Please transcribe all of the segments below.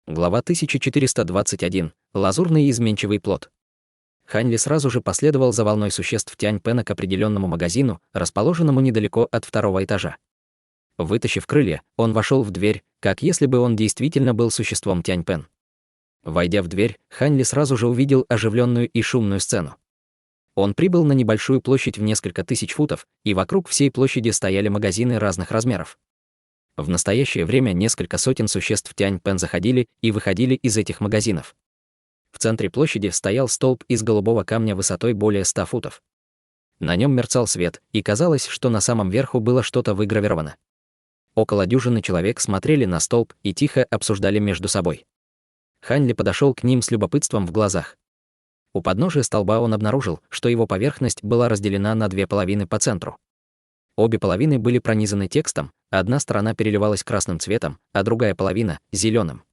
Глава 1421. Лазурный изменчивый плод. Хань Ли сразу же последовал за волной существ Тянь-Пэна к определенному магазину, расположенному недалеко от второго этажа. Вытащив крылья, он вошел в дверь, как если бы он действительно был существом Тянь-Пэн. Войдя в дверь, Хань Ли сразу же увидел оживленную и шумную сцену. Он прибыл на небольшую площадь в несколько тысяч футов, и вокруг всей площади стояли магазины разных размеров. В настоящее время несколько сотен существ Тянь-Пэн заходили и выходили из этих магазинов. В центре площади стоял столб из голубого камня высотой более 100 футов. На нем мерцал свет, и казалось, что на самом верху было что-то выгравировано. Около дюжины человек смотрели на столб и тихо обсуждали между собой. Хань Ли подошел к ним с любопытством в глазах. У подножия столба он обнаружил, что его поверхность была разделена на две половины по центру. Обе половины были пронизаны текстом, одна сторона переливалась красным цветом, а другая половина — зеленым.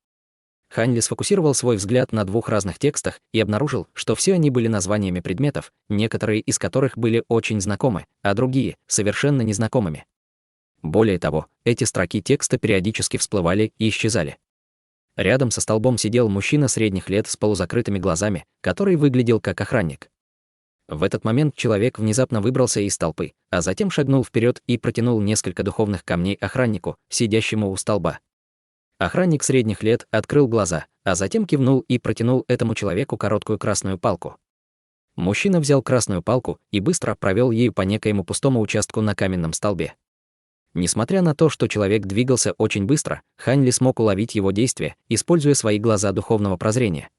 Хань Ли сфокусировал свой взгляд на двух разных текстах и обнаружил, что все они были названиями предметов, некоторые из которых были очень знакомы, а другие — совершенно незнакомыми. Более того, эти строки текста периодически всплывали и исчезали. Рядом со столбом сидел мужчина средних лет с полузакрытыми глазами, который выглядел как охранник. В этот момент человек внезапно выбрался из толпы, а затем шагнул вперед и протянул несколько духовных камней охраннику, сидящему у столба. Охранник средних лет открыл глаза, а затем кивнул и протянул этому человеку короткую красную палку. Мужчина взял красную палку и быстро провел ею по некоему пустому участку на каменном столбе. Несмотря на то, что человек двигался очень быстро, Хань Ли смог уловить его действия, используя свои глаза духовного прозрения.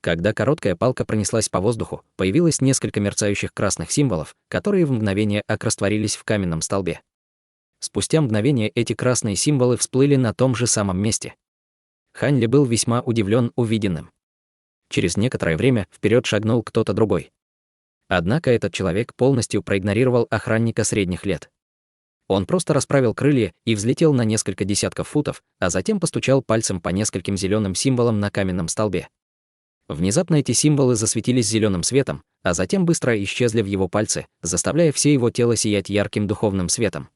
Когда короткая палка пронеслась по воздуху, появилось несколько мерцающих красных символов, которые в мгновение растворились в каменном столбе. Спустя мгновение эти красные символы всплыли на том же самом месте. Хань Ли был весьма удивлен увиденным. Через некоторое время вперед шагнул кто-то другой. Однако этот человек полностью проигнорировал охранника средних лет. Он просто расправил крылья и взлетел на несколько десятков футов, а затем постучал пальцем по нескольким зеленым символам на каменном столбе. Внезапно эти символы засветились зеленым светом, а затем быстро исчезли в его пальце, заставляя все его тело сиять ярким духовным светом.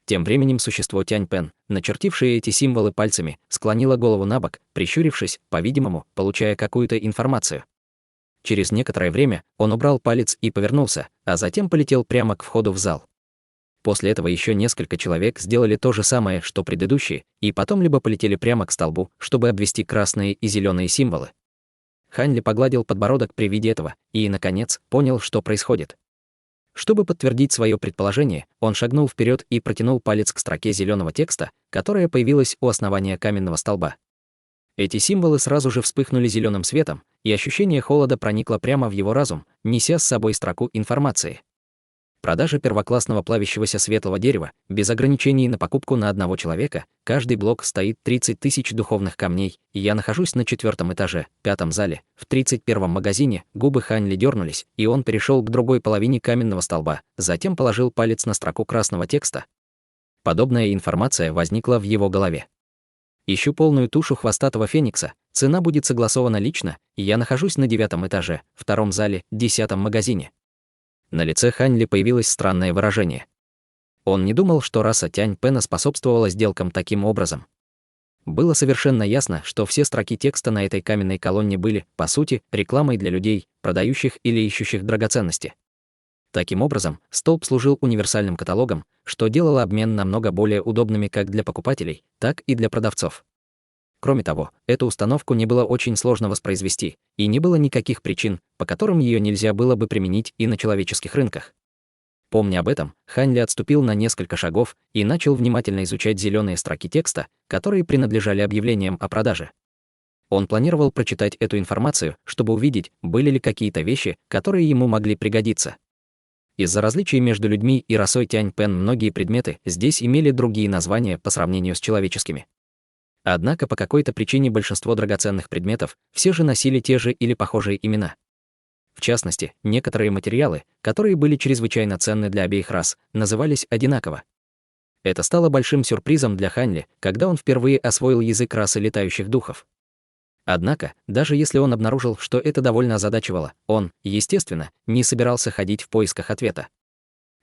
Тем временем существо Тянь-Пэн, начертившее эти символы пальцами, склонило голову набок, прищурившись, по-видимому, получая какую-то информацию. Через некоторое время он убрал палец и повернулся, а затем полетел прямо к входу в зал. После этого еще несколько человек сделали то же самое, что предыдущие, и потом либо полетели прямо к столбу, чтобы обвести красные и зеленые символы. Хань Ли погладил подбородок при виде этого и, наконец, понял, что происходит. Чтобы подтвердить свое предположение, он шагнул вперед и протянул палец к строке зеленого текста, которая появилась у основания каменного столба. Эти символы сразу же вспыхнули зеленым светом, и ощущение холода проникло прямо в его разум, неся с собой строку информации. Продажа первоклассного плавящегося светлого дерева, без ограничений на покупку на одного человека, каждый блок стоит 30 тысяч духовных камней, и я нахожусь на 4-м этаже, 5-м зале, в 31-м магазине. Губы Хань Ли дернулись, и он перешел к другой половине каменного столба, затем положил палец на строку красного текста. Подобная информация возникла в его голове. Ищу полную тушу хвостатого феникса, цена будет согласована лично, и я нахожусь на 9-м этаже, 2-м зале, 10-м магазине. На лице Хань Ли появилось странное выражение. Он не думал, что раса Тянь-Пэна способствовала сделкам таким образом. Было совершенно ясно, что все строки текста на этой каменной колонне были, по сути, рекламой для людей, продающих или ищущих драгоценности. Таким образом, столб служил универсальным каталогом, что делало обмен намного более удобными как для покупателей, так и для продавцов. Кроме того, эту установку не было очень сложно воспроизвести, и не было никаких причин, по которым ее нельзя было бы применить и на человеческих рынках. Помня об этом, Хань Ли отступил на несколько шагов и начал внимательно изучать зеленые строки текста, которые принадлежали объявлениям о продаже. Он планировал прочитать эту информацию, чтобы увидеть, были ли какие-то вещи, которые ему могли пригодиться. Из-за различий между людьми и расой Тянь-Пэн многие предметы здесь имели другие названия по сравнению с человеческими. Однако по какой-то причине большинство драгоценных предметов все же носили те же или похожие имена. В частности, некоторые материалы, которые были чрезвычайно ценны для обеих рас, назывались одинаково. Это стало большим сюрпризом для Хань Ли, когда он впервые освоил язык расы летающих духов. Однако, даже если он обнаружил, что это довольно озадачивало, он, естественно, не собирался ходить в поисках ответа.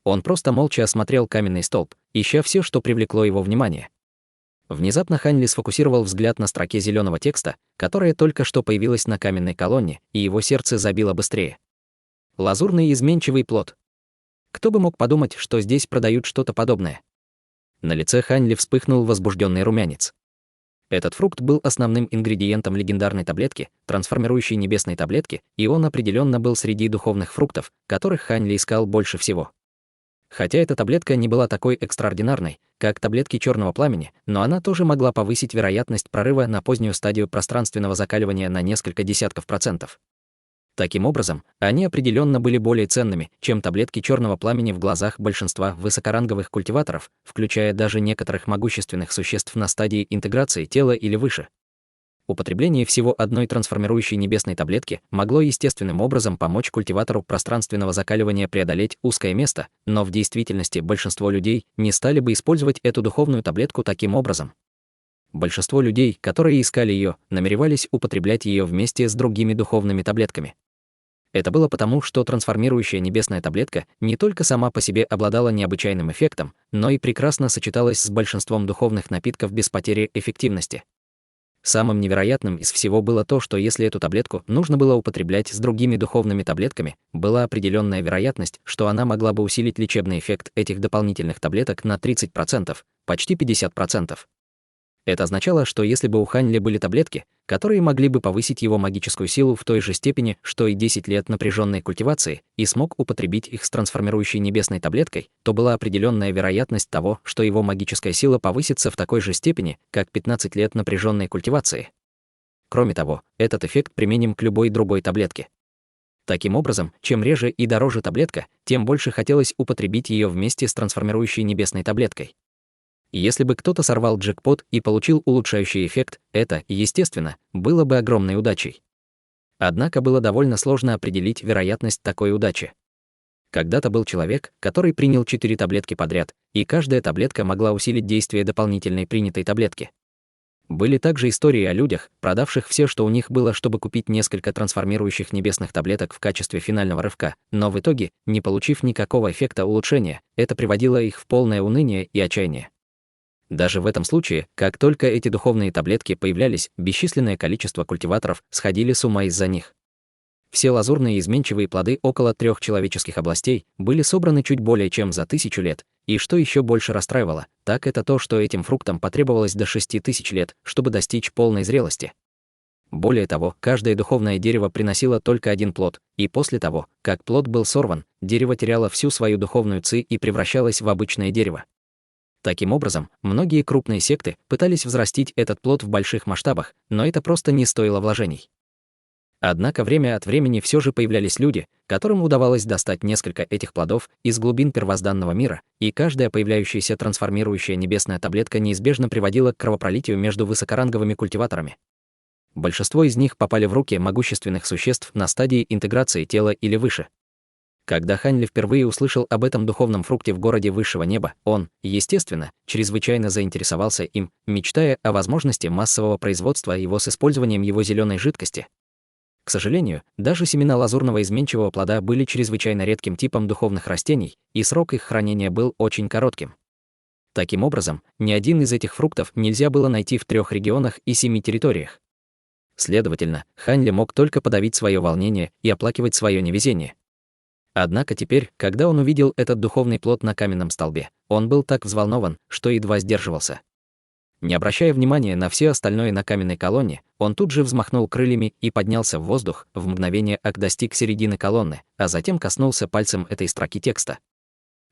Он просто молча осмотрел каменный столб, ища все, что привлекло его внимание. Внезапно Ханли сфокусировал взгляд на строке зеленого текста, которая только что появилась на каменной колонне, и его сердце забило быстрее. Лазурный изменчивый плод. Кто бы мог подумать, что здесь продают что-то подобное? На лице Ханли вспыхнул возбужденный румянец. Этот фрукт был основным ингредиентом легендарной таблетки, трансформирующей небесной таблетки, и он определенно был среди духовных фруктов, которых Ханли искал больше всего. Хотя эта таблетка не была такой экстраординарной, как таблетки черного пламени, но она тоже могла повысить вероятность прорыва на позднюю стадию пространственного закаливания на несколько десятков процентов. Таким образом, они определенно были более ценными, чем таблетки черного пламени в глазах большинства высокоранговых культиваторов, включая даже некоторых могущественных существ на стадии интеграции тела или выше. Употребление всего одной трансформирующей небесной таблетки могло естественным образом помочь культиватору пространственного закаливания преодолеть узкое место, но в действительности большинство людей не стали бы использовать эту духовную таблетку таким образом. Большинство людей, которые искали ее, намеревались употреблять ее вместе с другими духовными таблетками. Это было потому, что трансформирующая небесная таблетка не только сама по себе обладала необычайным эффектом, но и прекрасно сочеталась с большинством духовных напитков без потери эффективности. Самым невероятным из всего было то, что если эту таблетку нужно было употреблять с другими духовными таблетками, была определенная вероятность, что она могла бы усилить лечебный эффект этих дополнительных таблеток на 30%, почти 50%. Это означало, что если бы у Ханли были таблетки, которые могли бы повысить его магическую силу в той же степени, что и 10 лет напряженной культивации, и смог употребить их с трансформирующей небесной таблеткой, то была определенная вероятность того, что его магическая сила повысится в такой же степени, как 15 лет напряженной культивации. Кроме того, этот эффект применим к любой другой таблетке. Таким образом, чем реже и дороже таблетка, тем больше хотелось употребить ее вместе с трансформирующей небесной таблеткой. Если бы кто-то сорвал джекпот и получил улучшающий эффект, это, естественно, было бы огромной удачей. Однако было довольно сложно определить вероятность такой удачи. Когда-то был человек, который принял 4 таблетки подряд, и каждая таблетка могла усилить действие дополнительной принятой таблетки. Были также истории о людях, продавших все, что у них было, чтобы купить несколько трансформирующих небесных таблеток в качестве финального рывка, но в итоге, не получив никакого эффекта улучшения, это приводило их в полное уныние и отчаяние. Даже в этом случае, как только эти духовные таблетки появлялись, бесчисленное количество культиваторов сходили с ума из-за них. Все лазурные изменчивые плоды около 3 человеческих областей были собраны чуть более чем за 1000 лет, и что еще больше расстраивало, так это то, что этим фруктам потребовалось до 6000 лет, чтобы достичь полной зрелости. Более того, каждое духовное дерево приносило только один плод, и после того, как плод был сорван, дерево теряло всю свою духовную ци и превращалось в обычное дерево. Таким образом, многие крупные секты пытались взрастить этот плод в больших масштабах, но это просто не стоило вложений. Однако время от времени все же появлялись люди, которым удавалось достать несколько этих плодов из глубин первозданного мира, и каждая появляющаяся трансформирующая небесная таблетка неизбежно приводила к кровопролитию между высокоранговыми культиваторами. Большинство из них попали в руки могущественных существ на стадии интеграции тела или выше. Когда Ханли впервые услышал об этом духовном фрукте в городе высшего неба, он, естественно, чрезвычайно заинтересовался им, мечтая о возможности массового производства его с использованием его зеленой жидкости. К сожалению, даже семена лазурного изменчивого плода были чрезвычайно редким типом духовных растений, и срок их хранения был очень коротким. Таким образом, ни один из этих фруктов нельзя было найти в 3 регионах и 7 территориях. Следовательно, Ханли мог только подавить свое волнение и оплакивать свое невезение. Однако теперь, когда он увидел этот духовный плод на каменном столбе, он был так взволнован, что едва сдерживался. Не обращая внимания на все остальное на каменной колонне, он тут же взмахнул крыльями и поднялся в воздух, в мгновение ока достиг середины колонны, а затем коснулся пальцем этой строки текста.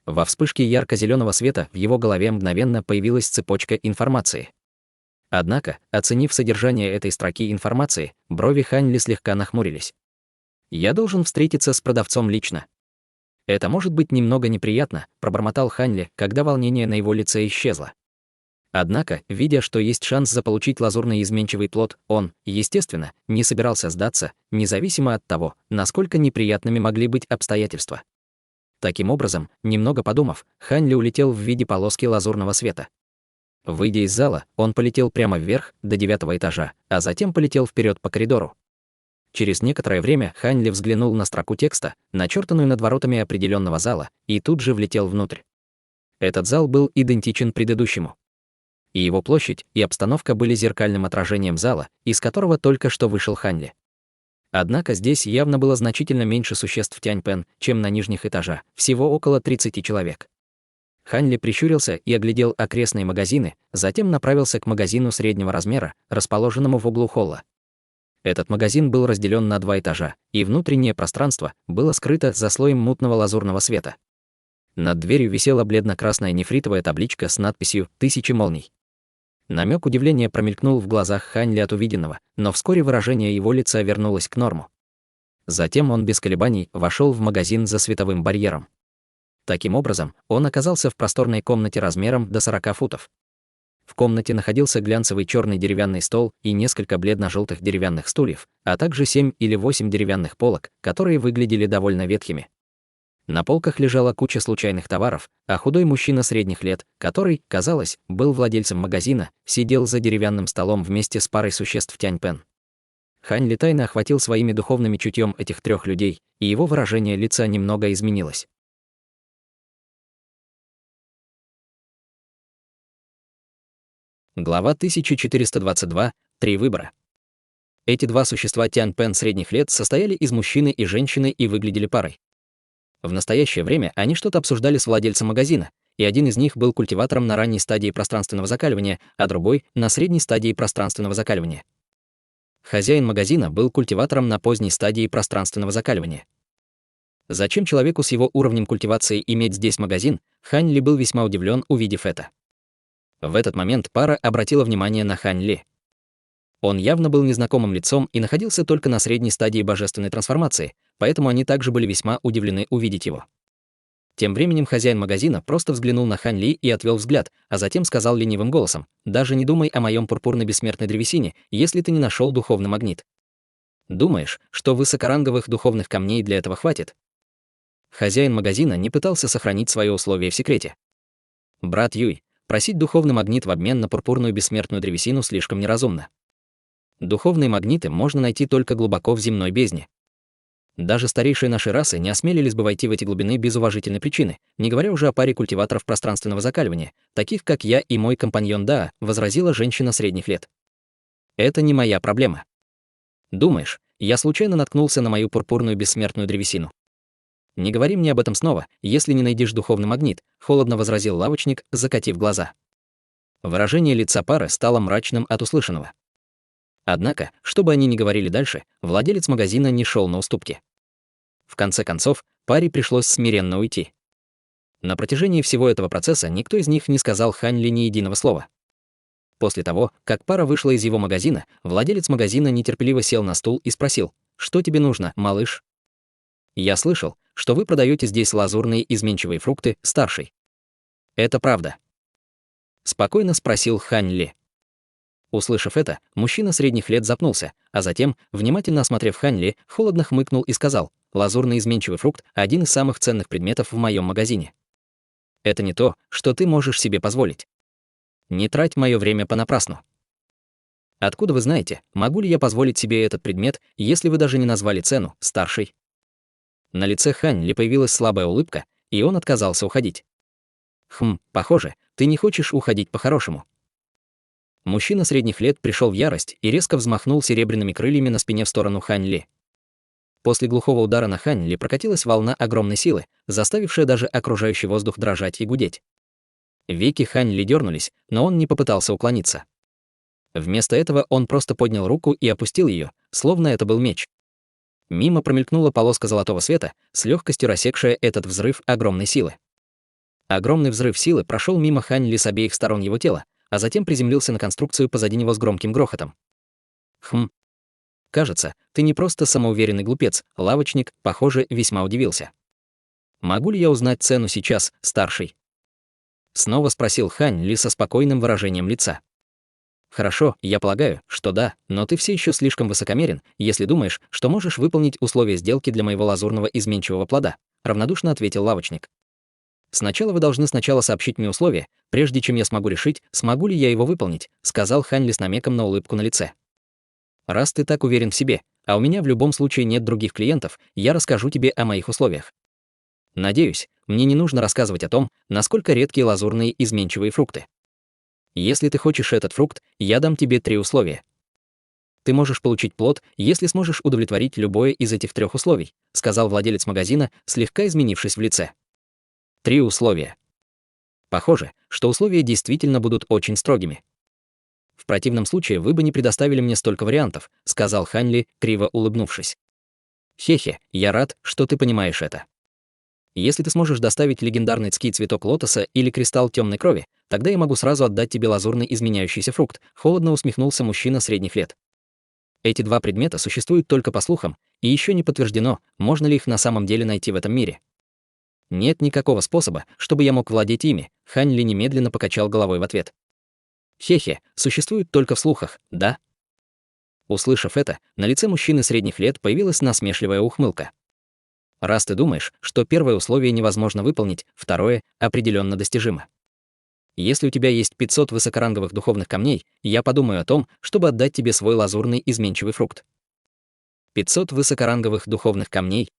Во вспышке ярко-зеленого света в его голове мгновенно появилась цепочка информации. Однако, оценив содержание этой строки информации, брови Ханли слегка нахмурились. «Я должен встретиться с продавцом лично». «Это может быть немного неприятно», — пробормотал Ханли, когда волнение на его лице исчезло. Однако, видя, что есть шанс заполучить лазурный изменчивый плод, он, естественно, не собирался сдаться, независимо от того, насколько неприятными могли быть обстоятельства. Таким образом, немного подумав, Ханли улетел в виде полоски лазурного света. Выйдя из зала, он полетел прямо вверх, до 9-го этажа, а затем полетел вперед по коридору. Через некоторое время Ханли взглянул на строку текста, начертанную над воротами определенного зала, и тут же влетел внутрь. Этот зал был идентичен предыдущему. И его площадь, и обстановка были зеркальным отражением зала, из которого только что вышел Хань Ли. Однако здесь явно было значительно меньше существ Тянь-Пэн, чем на нижних этажах, всего около 30 человек. Хань Ли прищурился и оглядел окрестные магазины, затем направился к магазину среднего размера, расположенному в углу холла. Этот магазин был разделен на 2 этажа, и внутреннее пространство было скрыто за слоем мутного лазурного света. Над дверью висела бледно-красная нефритовая табличка с надписью «Тысячи молний». Намек удивления промелькнул в глазах Хань Ли от увиденного, но вскоре выражение его лица вернулось к норму. Затем он без колебаний вошел в магазин за световым барьером. Таким образом, он оказался в просторной комнате размером до 40 футов. В комнате находился глянцевый черный деревянный стол и несколько бледно-желтых деревянных стульев, а также 7 или 8 деревянных полок, которые выглядели довольно ветхими. На полках лежала куча случайных товаров, а худой мужчина средних лет, который, казалось, был владельцем магазина, сидел за деревянным столом вместе с парой существ Тянь-Пэн. Хань Ли тайно охватил своими духовными чутьем этих 3 людей, и его выражение лица немного изменилось. Глава 1422. 3 выбора. Эти 2 существа Тянь-Пэн средних лет состояли из мужчины и женщины и выглядели парой. В настоящее время они что-то обсуждали с владельцем магазина, и один из них был культиватором на ранней стадии пространственного закаливания, а другой — на средней стадии пространственного закаливания. Хозяин магазина был культиватором на поздней стадии пространственного закаливания. Зачем человеку с его уровнем культивации иметь здесь магазин, Хань Ли был весьма удивлен, увидев это. В этот момент пара обратила внимание на Хань Ли. Он явно был незнакомым лицом и находился только на средней стадии божественной трансформации, поэтому они также были весьма удивлены увидеть его. Тем временем хозяин магазина просто взглянул на Хань Ли и отвел взгляд, а затем сказал ленивым голосом: «Даже не думай о моем пурпурной бессмертной древесине, если ты не нашел духовный магнит. Думаешь, что высокоранговых духовных камней для этого хватит?» Хозяин магазина не пытался сохранить свое условие в секрете. «Брат Юй, просить духовный магнит в обмен на пурпурную бессмертную древесину слишком неразумно. Духовные магниты можно найти только глубоко в земной бездне. Даже старейшие нашей расы не осмелились бы войти в эти глубины без уважительной причины, не говоря уже о паре культиваторов пространственного закаливания, таких как я и мой компаньон Даа», — возразила женщина средних лет. «Это не моя проблема. Думаешь, я случайно наткнулся на мою пурпурную бессмертную древесину? Не говори мне об этом снова, если не найдешь духовный магнит», — холодно возразил лавочник, закатив глаза. Выражение лица пары стало мрачным от услышанного. Однако, что бы они ни говорили дальше, владелец магазина не шел на уступки. В конце концов, паре пришлось смиренно уйти. На протяжении всего этого процесса никто из них не сказал Хань Ли ни единого слова. После того, как пара вышла из его магазина, владелец магазина нетерпеливо сел на стул и спросил: «Что тебе нужно, малыш?» «Я слышал, что вы продаете здесь лазурные изменчивые фрукты, старший. Это правда?» Спокойно спросил Хань Ли. Услышав это, мужчина средних лет запнулся, а затем, внимательно осмотрев Хань Ли, холодно хмыкнул и сказал: «Лазурный изменчивый фрукт — один из самых ценных предметов в моем магазине. Это не то, что ты можешь себе позволить. Не трать мое время понапрасну. Откуда вы знаете, могу ли я позволить себе этот предмет, если вы даже не назвали цену, старший?» На лице Хань Ли появилась слабая улыбка, и он отказался уходить. Похоже, ты не хочешь уходить по-хорошему». Мужчина средних лет пришел в ярость и резко взмахнул серебряными крыльями на спине в сторону Хань Ли. После глухого удара на Хань Ли прокатилась волна огромной силы, заставившая даже окружающий воздух дрожать и гудеть. Веки Хань Ли дернулись, но он не попытался уклониться. Вместо этого он просто поднял руку и опустил ее, словно это был меч. Мимо промелькнула полоска золотого света, с легкостью рассекшая этот взрыв огромной силы. Огромный взрыв силы прошел мимо Хань Ли с обеих сторон его тела, а затем приземлился на конструкцию позади него с громким грохотом. Кажется, ты не просто самоуверенный глупец, лавочник, похоже, весьма удивился. «Могу ли я узнать цену сейчас, старший?» Снова спросил Хань Ли со спокойным выражением лица. «Хорошо, я полагаю, что да, но ты все еще слишком высокомерен, если думаешь, что можешь выполнить условия сделки для моего лазурного изменчивого плода», равнодушно ответил лавочник. «Сначала вы должны сообщить мне условия, прежде чем я смогу решить, смогу ли я его выполнить», сказал Хань Ли с намеком на улыбку на лице. «Раз ты так уверен в себе, а у меня в любом случае нет других клиентов, я расскажу тебе о моих условиях. Надеюсь, мне не нужно рассказывать о том, насколько редкие лазурные изменчивые фрукты. Если ты хочешь этот фрукт, я дам тебе 3 условия. Ты можешь получить плод, если сможешь удовлетворить любое из этих 3 условий, сказал владелец магазина, слегка изменившись в лице. 3 условия. Похоже, что условия действительно будут очень строгими. В противном случае вы бы не предоставили мне столько вариантов, сказал Ханли, криво улыбнувшись. Хе-хе, я рад, что ты понимаешь это. Если ты сможешь доставить легендарный цкий цветок лотоса или кристалл темной крови, тогда я могу сразу отдать тебе лазурный изменяющийся фрукт, холодно усмехнулся мужчина средних лет. Эти 2 предмета существуют только по слухам, и еще не подтверждено, можно ли их на самом деле найти в этом мире. Нет никакого способа, чтобы я мог владеть ими, Ханли немедленно покачал головой в ответ. Хе-хе, существуют только в слухах, да? Услышав это, на лице мужчины средних лет появилась насмешливая ухмылка. Раз ты думаешь, что первое условие невозможно выполнить, второе определенно достижимо. Если у тебя есть 500 высокоранговых духовных камней, я подумаю о том, чтобы отдать тебе свой лазурный изменчивый фрукт. 500 высокоранговых духовных камней?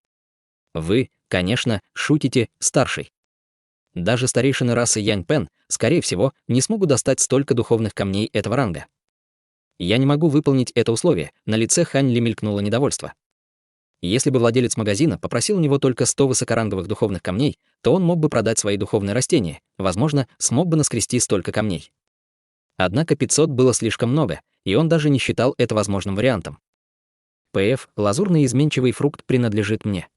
Вы, конечно, шутите, старший. Даже старейшины расы Янь-Пен, скорее всего, не смогут достать столько духовных камней этого ранга. Я не могу выполнить это условие, на лице Хань Ли мелькнуло недовольство. Если бы владелец магазина попросил у него только 100 высокоранговых духовных камней, то он мог бы продать свои духовные растения, возможно, смог бы наскрести столько камней. Однако 500 было слишком много, и он даже не считал это возможным вариантом. ПФ, лазурный изменчивый фрукт принадлежит мне.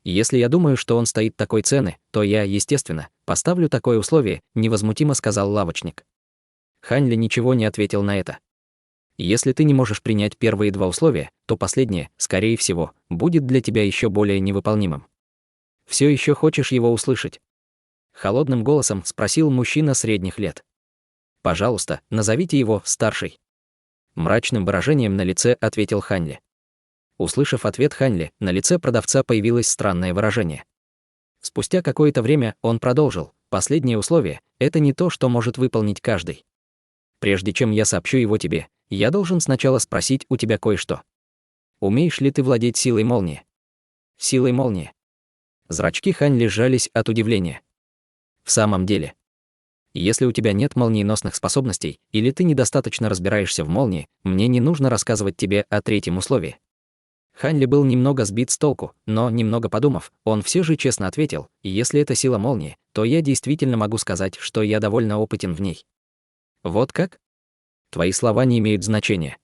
Если я думаю, что он стоит такой цены, то я, естественно, поставлю такое условие, невозмутимо сказал лавочник. Хань Ли ничего не ответил на это. Если ты не можешь принять первые 2 условия, то последнее, скорее всего, будет для тебя еще более невыполнимым. Все еще хочешь его услышать? Холодным голосом спросил мужчина средних лет. Пожалуйста, назовите его старший. Мрачным выражением на лице ответил Ханли. Услышав ответ Ханли, на лице продавца появилось странное выражение. Спустя какое-то время он продолжил: последнее условие — это не то, что может выполнить каждый. Прежде чем я сообщу его тебе, я должен сначала спросить у тебя кое-что. Умеешь ли ты владеть силой молнии? Силой молнии. Зрачки Ханли сжались от удивления. В самом деле, если у тебя нет молниеносных способностей или ты недостаточно разбираешься в молнии, мне не нужно рассказывать тебе о 3-м условии. Ханли был немного сбит с толку, но, немного подумав, он все же честно ответил: если это сила молнии, то я действительно могу сказать, что я довольно опытен в ней. Вот как? Твои слова не имеют значения.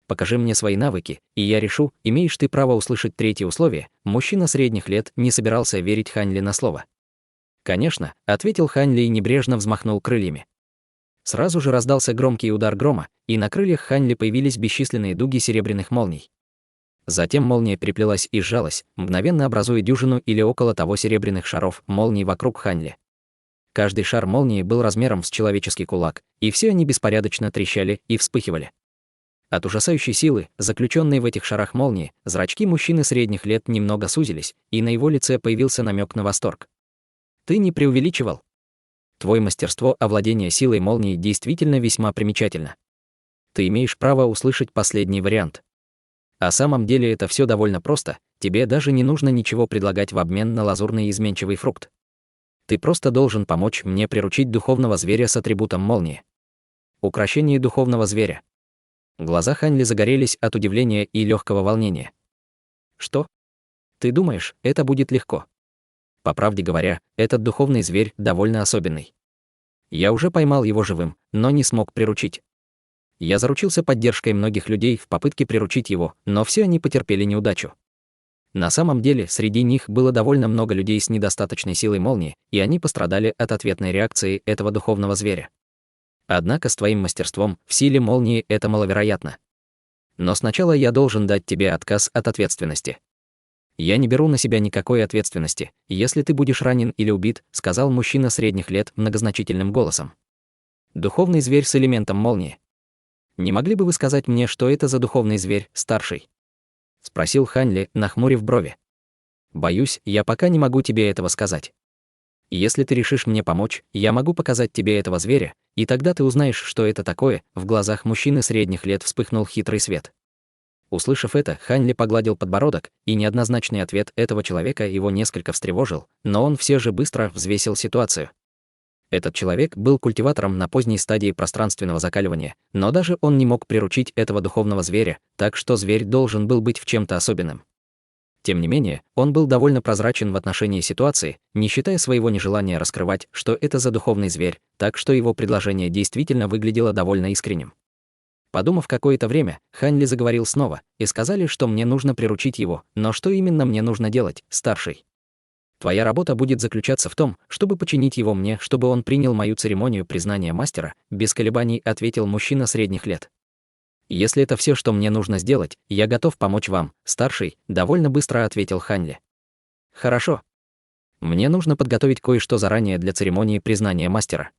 Покажи мне свои навыки, и я решу, имеешь ты право услышать 3-е условие. Мужчина средних лет не собирался верить Ханли на слово. Конечно, ответил Ханли и небрежно взмахнул крыльями. Сразу же раздался громкий удар грома, и на крыльях Ханли появились бесчисленные дуги серебряных молний. Затем молния переплелась и сжалась, мгновенно образуя дюжину или около того серебряных шаров молний вокруг Ханли. Каждый шар молнии был размером с человеческий кулак, и все они беспорядочно трещали и вспыхивали. От ужасающей силы, заключенной в этих шарах молнии, зрачки мужчины средних лет немного сузились, и на его лице появился намек на восторг. Ты не преувеличивал. Твое мастерство овладения силой молнии действительно весьма примечательно. Ты имеешь право услышать последний вариант. На самом деле это все довольно просто, тебе даже не нужно ничего предлагать в обмен на лазурный изменчивый фрукт. Ты просто должен помочь мне приручить духовного зверя с атрибутом молнии. Укрощение духовного зверя. Глаза Ханли загорелись от удивления и легкого волнения. Что? Ты думаешь, это будет легко? По правде говоря, этот духовный зверь довольно особенный. Я уже поймал его живым, но не смог приручить. Я заручился поддержкой многих людей в попытке приручить его, но все они потерпели неудачу. На самом деле, среди них было довольно много людей с недостаточной силой молнии, и они пострадали от ответной реакции этого духовного зверя. Однако с твоим мастерством в силе молнии это маловероятно. Но сначала я должен дать тебе отказ от ответственности. Я не беру на себя никакой ответственности, если ты будешь ранен или убит, сказал мужчина средних лет многозначительным голосом. Духовный зверь с элементом молнии. Не могли бы вы сказать мне, что это за духовный зверь, старший? Спросил Ханли, нахмурив брови. Боюсь, я пока не могу тебе этого сказать. Если ты решишь мне помочь, я могу показать тебе этого зверя, и тогда ты узнаешь, что это такое. В глазах мужчины средних лет вспыхнул хитрый свет. Услышав это, Ханли погладил подбородок, и неоднозначный ответ этого человека его несколько встревожил, но он все же быстро взвесил ситуацию. Этот человек был культиватором на поздней стадии пространственного закаливания, но даже он не мог приручить этого духовного зверя, так что зверь должен был быть в чем-то особенным. Тем не менее, он был довольно прозрачен в отношении ситуации, не считая своего нежелания раскрывать, что это за духовный зверь, так что его предложение действительно выглядело довольно искренним. Подумав какое-то время, Хань Ли заговорил снова, и сказали, что мне нужно приручить его, но что именно мне нужно делать, старший? Твоя работа будет заключаться в том, чтобы починить его мне, чтобы он принял мою церемонию признания мастера, без колебаний ответил мужчина средних лет. Если это все, что мне нужно сделать, я готов помочь вам, старший, довольно быстро ответил Хань Ли. Хорошо. Мне нужно подготовить кое-что заранее для церемонии признания мастера.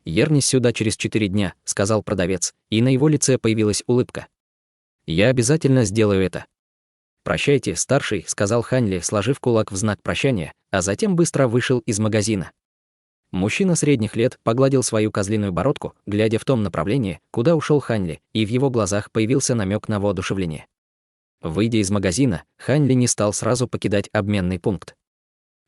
Вернись сюда через 4 дня, сказал продавец, и на его лице появилась улыбка. Я обязательно сделаю это. Прощайте, старший, сказал Хань Ли, сложив кулак в знак прощания, а затем быстро вышел из магазина. Мужчина средних лет погладил свою козлиную бородку, глядя в том направлении, куда ушел Хань Ли, и в его глазах появился намек на воодушевление. Выйдя из магазина, Хань Ли не стал сразу покидать обменный пункт.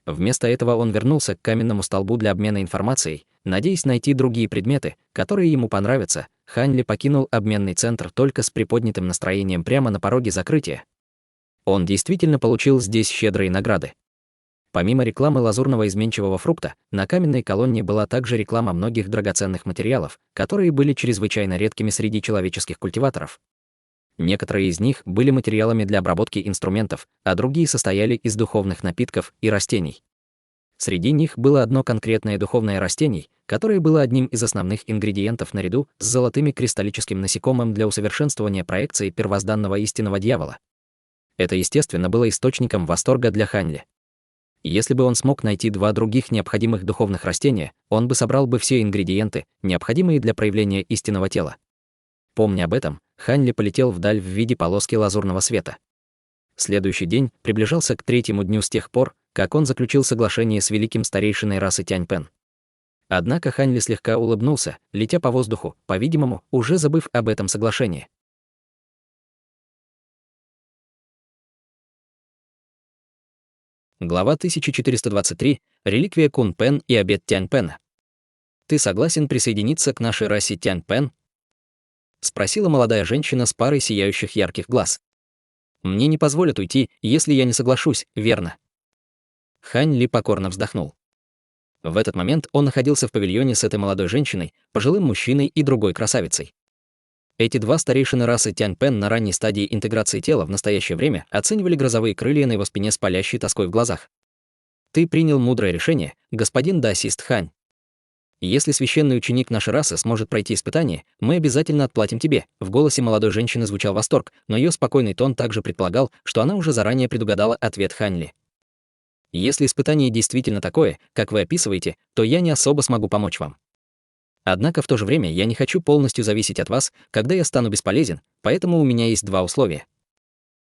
Вместо этого он вернулся к каменному столбу для обмена информацией, надеясь найти другие предметы, которые ему понравятся. Хань Ли покинул обменный центр только с приподнятым настроением прямо на пороге закрытия. Он действительно получил здесь щедрые награды. Помимо рекламы лазурного изменчивого фрукта, на каменной колонне была также реклама многих драгоценных материалов, которые были чрезвычайно редкими среди человеческих культиваторов. Некоторые из них были материалами для обработки инструментов, а другие состояли из духовных напитков и растений. Среди них было одно конкретное духовное растение, которое было одним из основных ингредиентов наряду с золотыми кристаллическим насекомым для усовершенствования проекции первозданного истинного дьявола. Это, естественно, было источником восторга для Хань Ли. Если бы он смог найти 2 других необходимых духовных растения, он бы собрал бы все ингредиенты, необходимые для проявления истинного тела. Помня об этом, Хань Ли полетел вдаль в виде полоски лазурного света. Следующий день приближался к 3-му дню с тех пор, как он заключил соглашение с великим старейшиной расы Тянь-Пен. Однако Хань Ли слегка улыбнулся, летя по воздуху, по-видимому, уже забыв об этом соглашении. Глава 1423. Реликвия Кун-Пен и обет Тянь-Пена. «Ты согласен присоединиться к нашей расе Тянь-Пен?» — спросила молодая женщина с парой сияющих ярких глаз. «Мне не позволят уйти, если я не соглашусь, верно?» Хань Ли покорно вздохнул. В этот момент он находился в павильоне с этой молодой женщиной, пожилым мужчиной и другой красавицей. Эти 2 старейшины расы Тянь-Пен на ранней стадии интеграции тела в настоящее время оценивали грозовые крылья на его спине с палящей тоской в глазах. «Ты принял мудрое решение, господин даосист Хань. Если священный ученик нашей расы сможет пройти испытание, мы обязательно отплатим тебе». В голосе молодой женщины звучал восторг, но ее спокойный тон также предполагал, что она уже заранее предугадала ответ Хань Ли. «Если испытание действительно такое, как вы описываете, то я не особо смогу помочь вам. Однако в то же время я не хочу полностью зависеть от вас, когда я стану бесполезен, поэтому у меня есть 2 условия.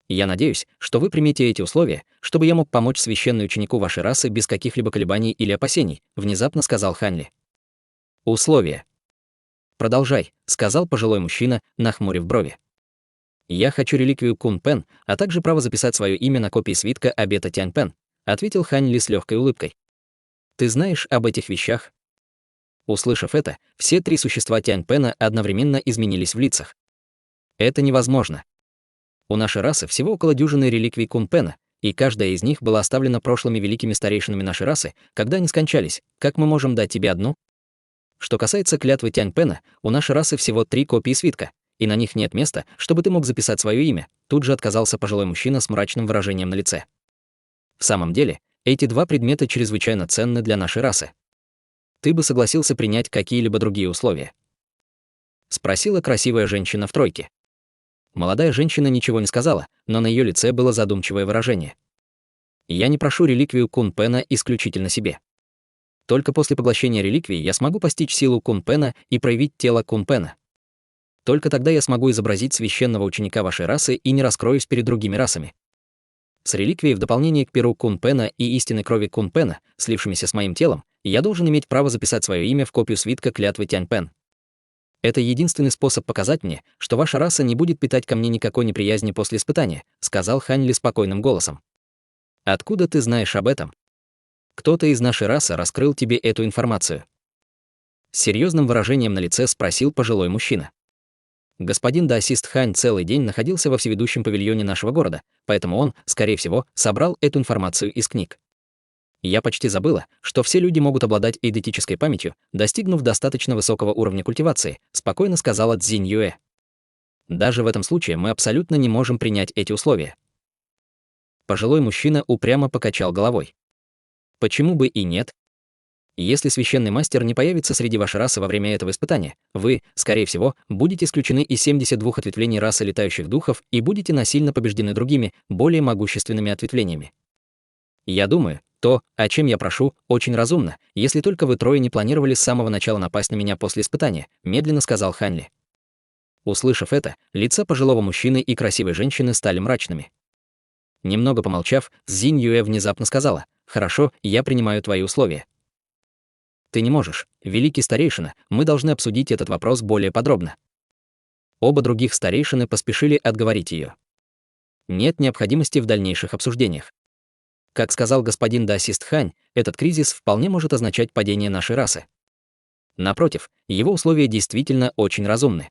Я надеюсь, что вы примете эти условия, чтобы я мог помочь священному ученику вашей расы без каких-либо колебаний или опасений», внезапно сказал Хань Ли. «Условия». «Продолжай», — сказал пожилой мужчина, нахмурив брови. «Я хочу реликвию Кун-Пен, а также право записать свое имя на копии свитка обета Тянь-Пен», ответил Хань Ли с легкой улыбкой. «Ты знаешь об этих вещах?» Услышав это, все 3 существа Тянь-Пена одновременно изменились в лицах. «Это невозможно. У нашей расы всего около дюжины реликвий Кун-Пена, и каждая из них была оставлена прошлыми великими старейшинами нашей расы, когда они скончались. Как мы можем дать тебе одну? Что касается клятвы Тянь-Пена, у нашей расы всего 3 копии свитка, и на них нет места, чтобы ты мог записать свое имя», тут же отказался пожилой мужчина с мрачным выражением на лице. «В самом деле, эти 2 предмета чрезвычайно ценны для нашей расы. Ты бы согласился принять какие-либо другие условия?» — спросила красивая женщина в тройке. Молодая женщина ничего не сказала, но на ее лице было задумчивое выражение. «Я не прошу реликвию Кун-Пена исключительно себе. Только после поглощения реликвии я смогу постичь силу Кун-Пена и проявить тело Кун-Пена. Только тогда я смогу изобразить священного ученика вашей расы и не раскроюсь перед другими расами. С реликвией в дополнение к перу Кун-Пена и истинной крови Кун-Пена, слившимися с моим телом, я должен иметь право записать свое имя в копию свитка клятвы Тянь-Пен. Это единственный способ показать мне, что ваша раса не будет питать ко мне никакой неприязни после испытания», сказал Хань Ли спокойным голосом. «Откуда ты знаешь об этом? Кто-то из нашей расы раскрыл тебе эту информацию?» С серьезным выражением на лице спросил пожилой мужчина. Господин Даосист Хань целый день находился во всеведущем павильоне нашего города, поэтому он, скорее всего, собрал эту информацию из книг. Я почти забыла, что все люди могут обладать эйдетической памятью, достигнув достаточно высокого уровня культивации, спокойно сказала Цзинь Юэ. Даже в этом случае мы абсолютно не можем принять эти условия. Пожилой мужчина упрямо покачал головой. Почему бы и нет? Если священный мастер не появится среди вашей расы во время этого испытания, вы, скорее всего, будете исключены из 72 ответвлений расы летающих духов и будете насильно побеждены другими, более могущественными ответвлениями. Я думаю, то, о чем я прошу, очень разумно, если только вы трое не планировали с самого начала напасть на меня после испытания, медленно сказал Хань Ли. Услышав это, лица пожилого мужчины и красивой женщины стали мрачными. Немного помолчав, Цзинь Юэ внезапно сказала: «Хорошо, я принимаю твои условия». «Ты не можешь, великий старейшина, мы должны обсудить этот вопрос более подробно». Оба других старейшины поспешили отговорить ее. Нет необходимости в дальнейших обсуждениях. Как сказал господин Даосист Хань, этот кризис вполне может означать падение нашей расы. Напротив, его условия действительно очень разумны.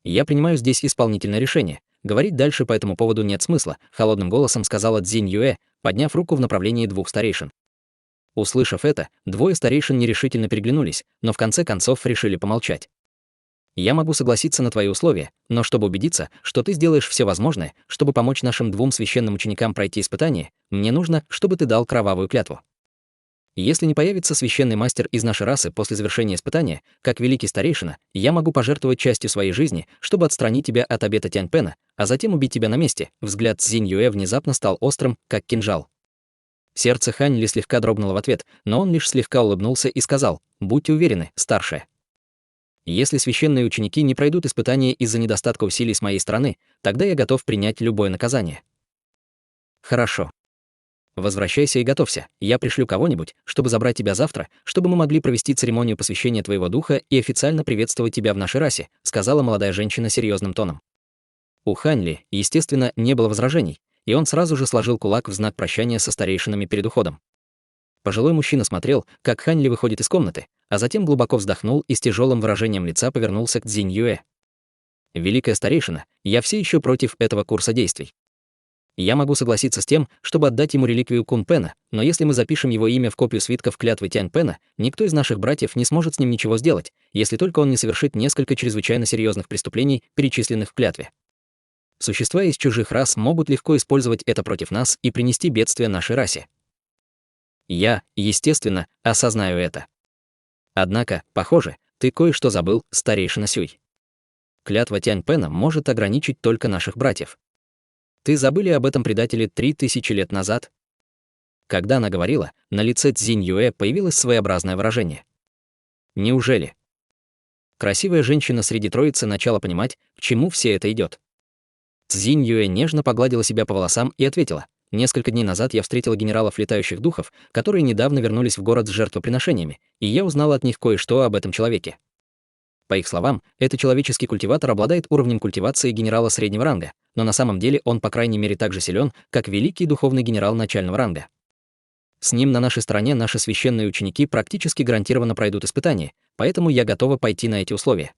Я принимаю здесь исполнительное решение. Говорить дальше по этому поводу нет смысла, холодным голосом сказала Цзинь Юэ, подняв руку в направлении двух старейшин. Услышав это, двое старейшин нерешительно переглянулись, но в конце концов решили помолчать. Я могу согласиться на твои условия, но чтобы убедиться, что ты сделаешь все возможное, чтобы помочь нашим двум священным ученикам пройти испытание, мне нужно, чтобы ты дал кровавую клятву. Если не появится священный мастер из нашей расы после завершения испытания, как великий старейшина, я могу пожертвовать частью своей жизни, чтобы отстранить тебя от обета Тяньпэна, а затем убить тебя на месте. Взгляд Цзинь Юэ внезапно стал острым, как кинжал. Сердце Хань Ли слегка дрогнуло в ответ, но он лишь слегка улыбнулся и сказал: «Будьте уверены, старшая. Если священные ученики не пройдут испытание из-за недостатка усилий с моей стороны, тогда я готов принять любое наказание». «Хорошо. Возвращайся и готовься. Я пришлю кого-нибудь, чтобы забрать тебя завтра, чтобы мы могли провести церемонию посвящения твоего духа и официально приветствовать тебя в нашей расе», сказала молодая женщина серьезным тоном. У Хань Ли, естественно, не было возражений, и он сразу же сложил кулак в знак прощания со старейшинами перед уходом. Пожилой мужчина смотрел, как Хань Ли выходит из комнаты, а затем глубоко вздохнул и с тяжелым выражением лица повернулся к Цзинь Юэ. «Великая старейшина, я все еще против этого курса действий. Я могу согласиться с тем, чтобы отдать ему реликвию Кун Пэна, но если мы запишем его имя в копию свитков клятвы Тяньпэна, никто из наших братьев не сможет с ним ничего сделать, если только он не совершит несколько чрезвычайно серьезных преступлений, перечисленных в клятве. Существа из чужих рас могут легко использовать это против нас и принести бедствие нашей расе. Я, естественно, осознаю это. Однако, похоже, ты кое-что забыл, старейшина Сюй. Клятва Тяньпэна может ограничить только наших братьев. Ты забыли об этом предателе 3000 лет назад?» Когда она говорила, на лице Цзинь Юэ появилось своеобразное выражение. «Неужели?» Красивая женщина среди троицы начала понимать, к чему все это идет. Цзинь Юэ нежно погладила себя по волосам и ответила: «Несколько дней назад я встретила генералов летающих духов, которые недавно вернулись в город с жертвоприношениями, и я узнала от них кое-что об этом человеке. По их словам, этот человеческий культиватор обладает уровнем культивации генерала среднего ранга, но на самом деле он по крайней мере так же силен, как великий духовный генерал начального ранга. С ним на нашей стороне наши священные ученики практически гарантированно пройдут испытание, поэтому я готова пойти на эти условия.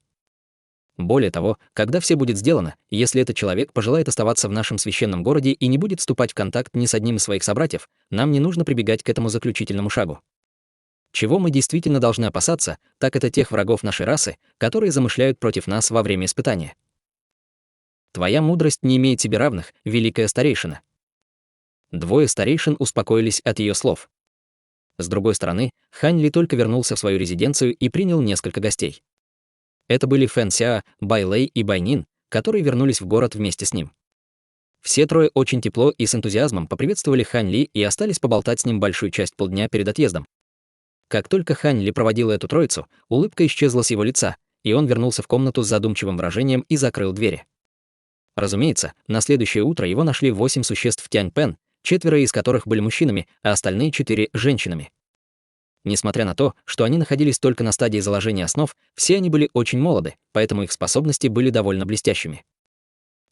Более того, когда все будет сделано, если этот человек пожелает оставаться в нашем священном городе и не будет вступать в контакт ни с одним из своих собратьев, нам не нужно прибегать к этому заключительному шагу. Чего мы действительно должны опасаться, так это тех врагов нашей расы, которые замышляют против нас во время испытания. Твоя мудрость не имеет себе равных, великая старейшина». Двое старейшин успокоились от ее слов. С другой стороны, Хань Ли только вернулся в свою резиденцию и принял несколько гостей. Это были Фэн Сяо, Бай Лэй и Бай Нин, которые вернулись в город вместе с ним. Все трое очень тепло и с энтузиазмом поприветствовали Хань Ли и остались поболтать с ним большую часть полдня перед отъездом. Как только Хань Ли проводила эту троицу, улыбка исчезла с его лица, и он вернулся в комнату с задумчивым выражением и закрыл двери. Разумеется, на следующее утро его нашли 8 существ Тяньпэн, 4 из которых были мужчинами, а остальные 4 — женщинами. Несмотря на то, что они находились только на стадии заложения основ, все они были очень молоды, поэтому их способности были довольно блестящими.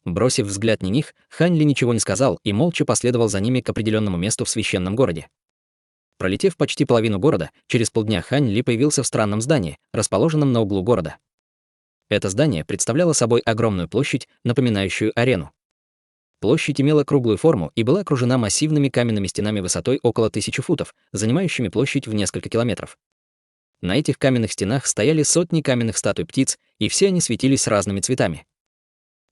Бросив взгляд на них, Хань Ли ничего не сказал и молча последовал за ними к определенному месту в священном городе. Пролетев почти половину города, через полдня Хань Ли появился в странном здании, расположенном на углу города. Это здание представляло собой огромную площадь, напоминающую арену. Площадь имела круглую форму и была окружена массивными каменными стенами высотой около 1000 футов, занимающими площадь в несколько километров. На этих каменных стенах стояли сотни каменных статуй птиц, и все они светились разными цветами.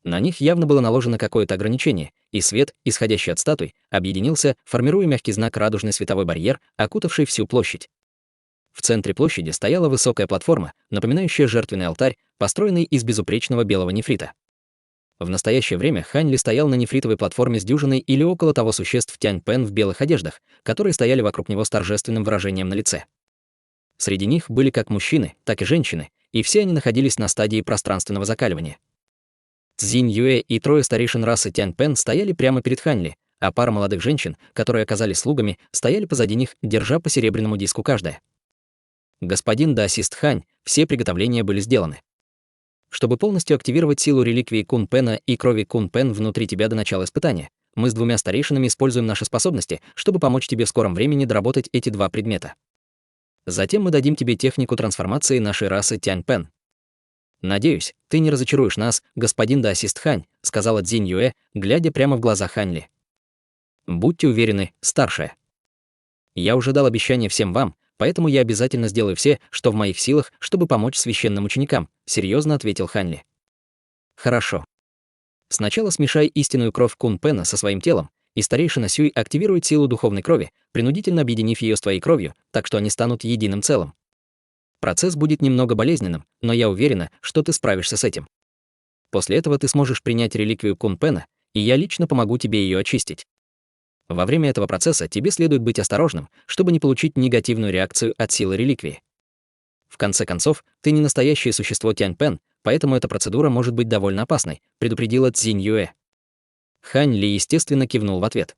На них явно было наложено какое-то ограничение, и свет, исходящий от статуй, объединился, формируя мягкий знак радужный световой барьер, окутавший всю площадь. В центре площади стояла высокая платформа, напоминающая жертвенный алтарь, построенный из безупречного белого нефрита. В настоящее время Хань Ли стоял на нефритовой платформе с дюжиной или около того существ Тянь Пен в белых одеждах, которые стояли вокруг него с торжественным выражением на лице. Среди них были как мужчины, так и женщины, и все они находились на стадии пространственного закаливания. Цзинь Юэ и трое старейшин расы Тянь Пен стояли прямо перед Хань Ли, а пара молодых женщин, которые оказались слугами, стояли позади них, держа по серебряному диску каждая. «Господин да-ассист Хань, все приготовления были сделаны. Чтобы полностью активировать силу реликвии Кун Пена и крови Кун Пен внутри тебя до начала испытания, мы с двумя старейшинами используем наши способности, чтобы помочь тебе в скором времени доработать эти два предмета. Затем мы дадим тебе технику трансформации нашей расы Тянь Пен. Надеюсь, ты не разочаруешь нас, господин да-ассист Хань», сказала Цзинь Юэ, глядя прямо в глаза Хань Ли. «Будьте уверены, старшая. Я уже дал обещание всем вам, поэтому я обязательно сделаю все, что в моих силах, чтобы помочь священным ученикам», серьезно ответил Хань Ли. «Хорошо. Сначала смешай истинную кровь Кун Пена со своим телом, и старейшина Сюй активирует силу духовной крови, принудительно объединив ее с твоей кровью, так что они станут единым целым. Процесс будет немного болезненным, но я уверена, что ты справишься с этим. После этого ты сможешь принять реликвию Кун Пена, и я лично помогу тебе ее очистить. Во время этого процесса тебе следует быть осторожным, чтобы не получить негативную реакцию от силы реликвии. В конце концов, ты не настоящее существо Тянь Пен, поэтому эта процедура может быть довольно опасной, предупредила Цзинь Юэ. Хань Ли, естественно, кивнул в ответ.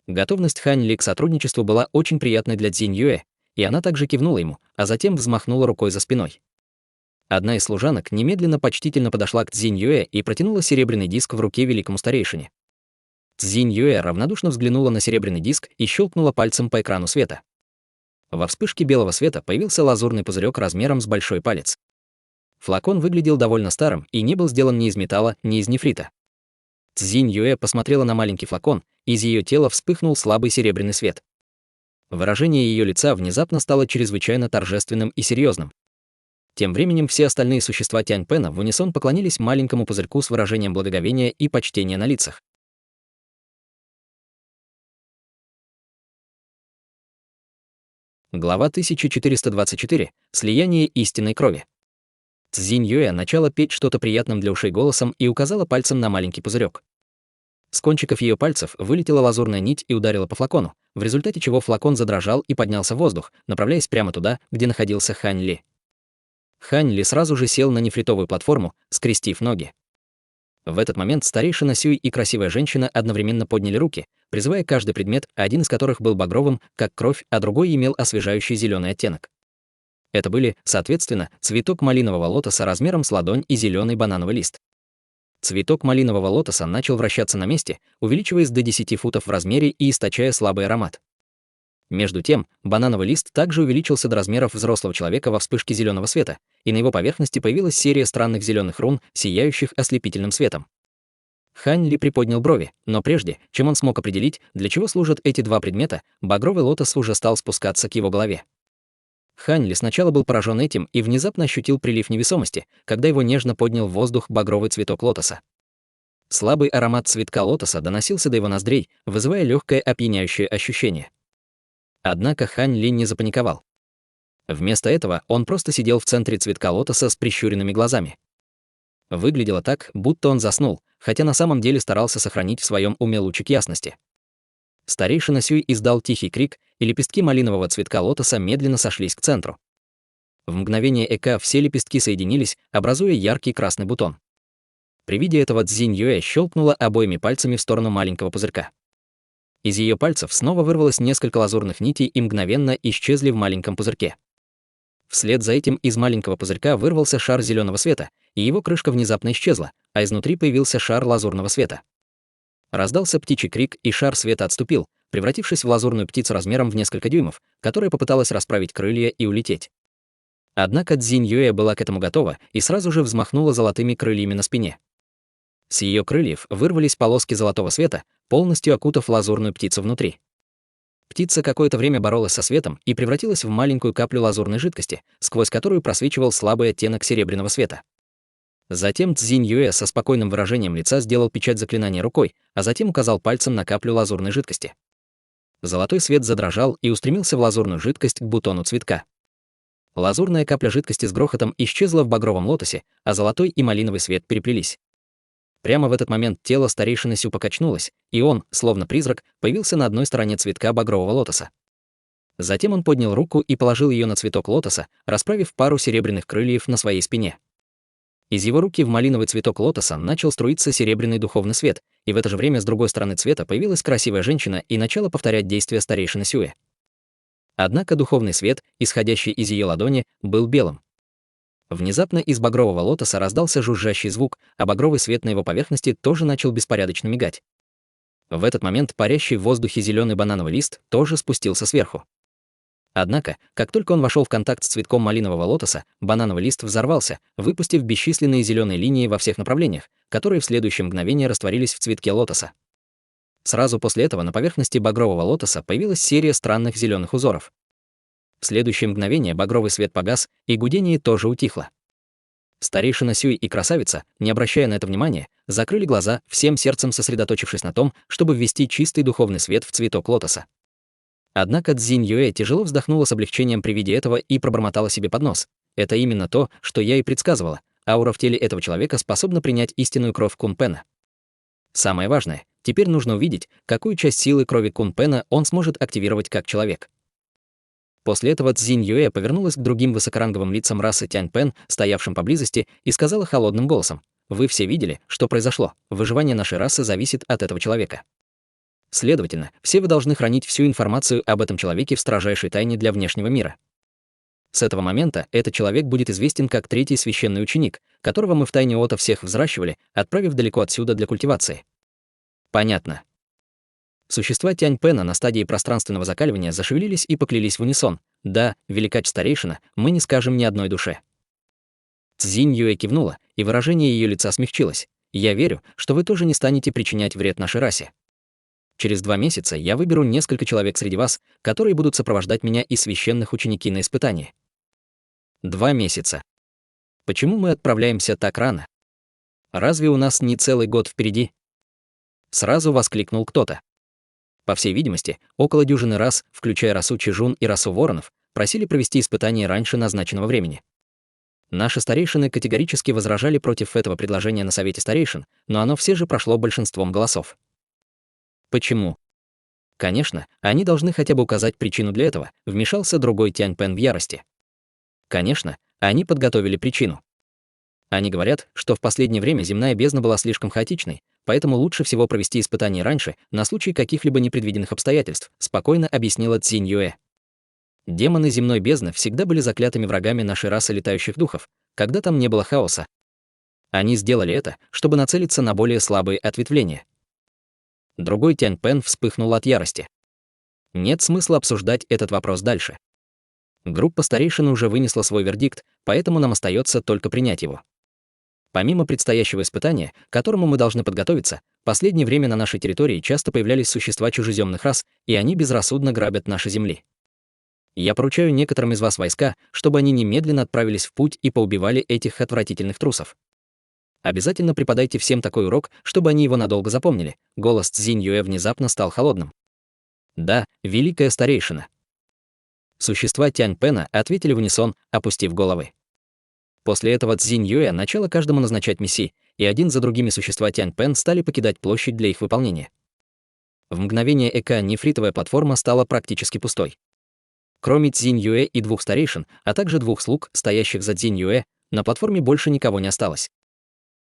Готовность Хань Ли к сотрудничеству была очень приятной для Цзинь Юэ, и она также кивнула ему, а затем взмахнула рукой за спиной. Одна из служанок немедленно почтительно подошла к Цзинь Юэ и протянула серебряный диск в руке великому старейшине. Цзинь Юэ равнодушно взглянула на серебряный диск и щелкнула пальцем по экрану света. Во вспышке белого света появился лазурный пузырек размером с большой палец. Флакон выглядел довольно старым и не был сделан ни из металла, ни из нефрита. Цзинь Юэ посмотрела на маленький флакон, и из ее тела вспыхнул слабый серебряный свет. Выражение ее лица внезапно стало чрезвычайно торжественным и серьезным. Тем временем все остальные существа Тянь Пена в унисон поклонились маленькому пузырьку с выражением благоговения и почтения на лицах. Глава 1424. Слияние истинной крови. Цзинь Юэ начала петь что-то приятным для ушей голосом и указала пальцем на маленький пузырек. С кончиков ее пальцев вылетела лазурная нить и ударила по флакону, в результате чего флакон задрожал и поднялся в воздух, направляясь прямо туда, где находился Хань Ли. Хань Ли сразу же сел на нефритовую платформу, скрестив ноги. В этот момент старейшина Сюй и красивая женщина одновременно подняли руки, призывая каждый предмет, один из которых был багровым, как кровь, а другой имел освежающий зеленый оттенок. Это были, соответственно, цветок малинового лотоса размером с ладонь и зеленый банановый лист. Цветок малинового лотоса начал вращаться на месте, увеличиваясь до 10 футов в размере и источая слабый аромат. Между тем, банановый лист также увеличился до размеров взрослого человека во вспышке зеленого света, и на его поверхности появилась серия странных зеленых рун, сияющих ослепительным светом. Хань Ли приподнял брови, но прежде, чем он смог определить, для чего служат эти два предмета, багровый лотос уже стал спускаться к его голове. Хань Ли сначала был поражен этим и внезапно ощутил прилив невесомости, когда его нежно поднял в воздух багровый цветок лотоса. Слабый аромат цветка лотоса доносился до его ноздрей, вызывая легкое опьяняющее ощущение. Однако Хань Ли не запаниковал. Вместо этого он просто сидел в центре цветка лотоса с прищуренными глазами. Выглядело так, будто он заснул, хотя на самом деле старался сохранить в своем уме лучик ясности. Старейшина Сюй издал тихий крик, и лепестки малинового цветка лотоса медленно сошлись к центру. В мгновение эка все лепестки соединились, образуя яркий красный бутон. При виде этого Цзинь Юэ щелкнула обоими пальцами в сторону маленького пузырька. Из ее пальцев снова вырвалось несколько лазурных нитей и мгновенно исчезли в маленьком пузырьке. Вслед за этим из маленького пузырька вырвался шар зеленого света, и его крышка внезапно исчезла, а изнутри появился шар лазурного света. Раздался птичий крик, и шар света отступил, превратившись в лазурную птицу размером в несколько дюймов, которая попыталась расправить крылья и улететь. Однако Цзинь Юэ была к этому готова и сразу же взмахнула золотыми крыльями на спине. С ее крыльев вырвались полоски золотого света, полностью окутав лазурную птицу внутри. Птица какое-то время боролась со светом и превратилась в маленькую каплю лазурной жидкости, сквозь которую просвечивал слабый оттенок серебряного света. Затем Цзинь Юэ со спокойным выражением лица сделал печать заклинания рукой, а затем указал пальцем на каплю лазурной жидкости. Золотой свет задрожал и устремился в лазурную жидкость к бутону цветка. Лазурная капля жидкости с грохотом исчезла в багровом лотосе, а золотой и малиновый свет переплелись. Прямо в этот момент тело старейшины Сю покачнулось, и он, словно призрак, появился на одной стороне цветка багрового лотоса. Затем он поднял руку и положил ее на цветок лотоса, расправив пару серебряных крыльев на своей спине. Из его руки в малиновый цветок лотоса начал струиться серебряный духовный свет, и в это же время с другой стороны цвета появилась красивая женщина и начала повторять действия старейшины Сюэ. Однако духовный свет, исходящий из ее ладони, был белым. Внезапно из багрового лотоса раздался жужжащий звук, а багровый свет на его поверхности тоже начал беспорядочно мигать. В этот момент парящий в воздухе зеленый банановый лист тоже спустился сверху. Однако, как только он вошел в контакт с цветком малинового лотоса, банановый лист взорвался, выпустив бесчисленные зеленые линии во всех направлениях, которые в следующее мгновение растворились в цветке лотоса. Сразу после этого на поверхности багрового лотоса появилась серия странных зеленых узоров. В следующее мгновение багровый свет погас, и гудение тоже утихло. Старейшина Сюй и красавица, не обращая на это внимания, закрыли глаза, всем сердцем сосредоточившись на том, чтобы ввести чистый духовный свет в цветок лотоса. Однако Цзинь Юэ тяжело вздохнула с облегчением при виде этого и пробормотала себе под нос. Это именно то, что я и предсказывала. Аура в теле этого человека способна принять истинную кровь Кун Пена. Самое важное, теперь нужно увидеть, какую часть силы крови Кун Пена он сможет активировать как человек. После этого Цзинь Юэ повернулась к другим высокоранговым лицам расы Тянь Пен, стоявшим поблизости, и сказала холодным голосом: «Вы все видели, что произошло. Выживание нашей расы зависит от этого человека. Следовательно, все вы должны хранить всю информацию об этом человеке в строжайшей тайне для внешнего мира. С этого момента этот человек будет известен как третий священный ученик, которого мы втайне ото всех взращивали, отправив далеко отсюда для культивации». Понятно. Существа Тянь Пена на стадии пространственного закаливания зашевелились и поклялись в унисон: «Да, великач-старейшина, мы не скажем ни одной душе». Цзинь Юэ кивнула, и выражение ее лица смягчилось. «Я верю, что вы тоже не станете причинять вред нашей расе. Через 2 месяца я выберу несколько человек среди вас, которые будут сопровождать меня и священных ученики на испытание». 2 месяца. Почему мы отправляемся так рано? Разве у нас не целый год впереди? Сразу воскликнул кто-то. По всей видимости, около дюжины рас, включая расу Чижун и расу Воронов, просили провести испытание раньше назначенного времени. Наши старейшины категорически возражали против этого предложения на Совете старейшин, но оно все же прошло большинством голосов. Почему? Конечно, они должны хотя бы указать причину для этого, вмешался другой Тянь Пен в ярости. Конечно, они подготовили причину. Они говорят, что в последнее время земная бездна была слишком хаотичной, поэтому лучше всего провести испытание раньше, на случай каких-либо непредвиденных обстоятельств, спокойно объяснила Цзинь Юэ. Демоны земной бездны всегда были заклятыми врагами нашей расы летающих духов, когда там не было хаоса. Они сделали это, чтобы нацелиться на более слабые ответвления. Другой Тянь Пен вспыхнул от ярости. Нет смысла обсуждать этот вопрос дальше. Группа старейшин уже вынесла свой вердикт, поэтому нам остается только принять его. Помимо предстоящего испытания, к которому мы должны подготовиться, в последнее время на нашей территории часто появлялись существа чужеземных рас, и они безрассудно грабят наши земли. Я поручаю некоторым из вас войска, чтобы они немедленно отправились в путь и поубивали этих отвратительных трусов. Обязательно преподайте всем такой урок, чтобы они его надолго запомнили. Голос Цзинь Юэ внезапно стал холодным. Да, великая старейшина. Существа Тянь Пена ответили в унисон, опустив головы. После этого Цзинь Юэ начала каждому назначать миссии, и один за другими существа Тянь Пен стали покидать площадь для их выполнения. В мгновение эка нефритовая платформа стала практически пустой. Кроме Цзинь Юэ и 2 старейшин, а также 2 слуг, стоящих за Цзинь Юэ, на платформе больше никого не осталось.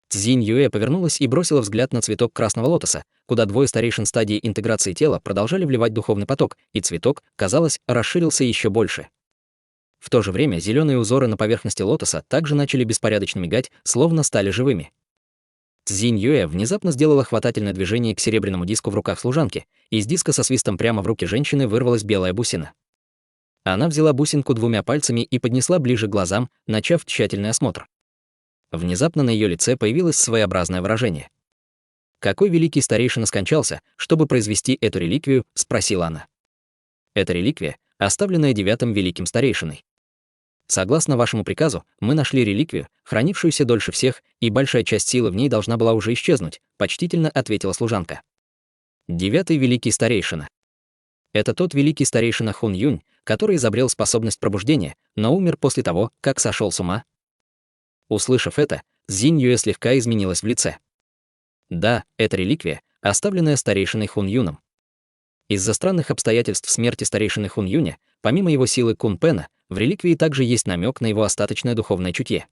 Цзинь Юэ повернулась и бросила взгляд на цветок красного лотоса, куда 2 старейшин стадии интеграции тела продолжали вливать духовный поток, и цветок, казалось, расширился еще больше. В то же время зеленые узоры на поверхности лотоса также начали беспорядочно мигать, словно стали живыми. Цзинь Юэ внезапно сделала хватательное движение к серебряному диску в руках служанки, и из диска со свистом прямо в руки женщины вырвалась белая бусина. Она взяла бусинку двумя пальцами и поднесла ближе к глазам, начав тщательный осмотр. Внезапно на ее лице появилось своеобразное выражение. «Какой великий старейшина скончался, чтобы произвести эту реликвию?» — спросила она. «Это реликвия, оставленная 9-м великим старейшиной. Согласно вашему приказу, мы нашли реликвию, хранившуюся дольше всех, и большая часть силы в ней должна была уже исчезнуть», — почтительно ответила служанка. 9-й великий старейшина. Это тот великий старейшина Хун Юнь, который изобрел способность пробуждения, но умер после того, как сошел с ума. Услышав это, Цзинь Юэ слегка изменилась в лице. Да, это реликвия, оставленная старейшиной Хун Юном. Из-за странных обстоятельств смерти старейшины Хун Юня, помимо его силы Кун Пена, в реликвии также есть намек на его остаточное духовное чутье.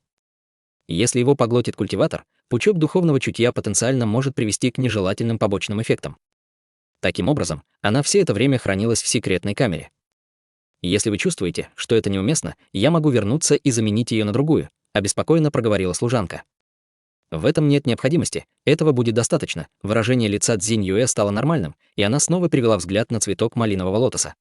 Если его поглотит культиватор, пучок духовного чутья потенциально может привести к нежелательным побочным эффектам. Таким образом, она все это время хранилась в секретной камере. Если вы чувствуете, что это неуместно, я могу вернуться и заменить ее на другую, обеспокоенно проговорила служанка. В этом нет необходимости, этого будет достаточно. Выражение лица Цзинь Юэ стало нормальным, и она снова перевела взгляд на цветок малинового лотоса.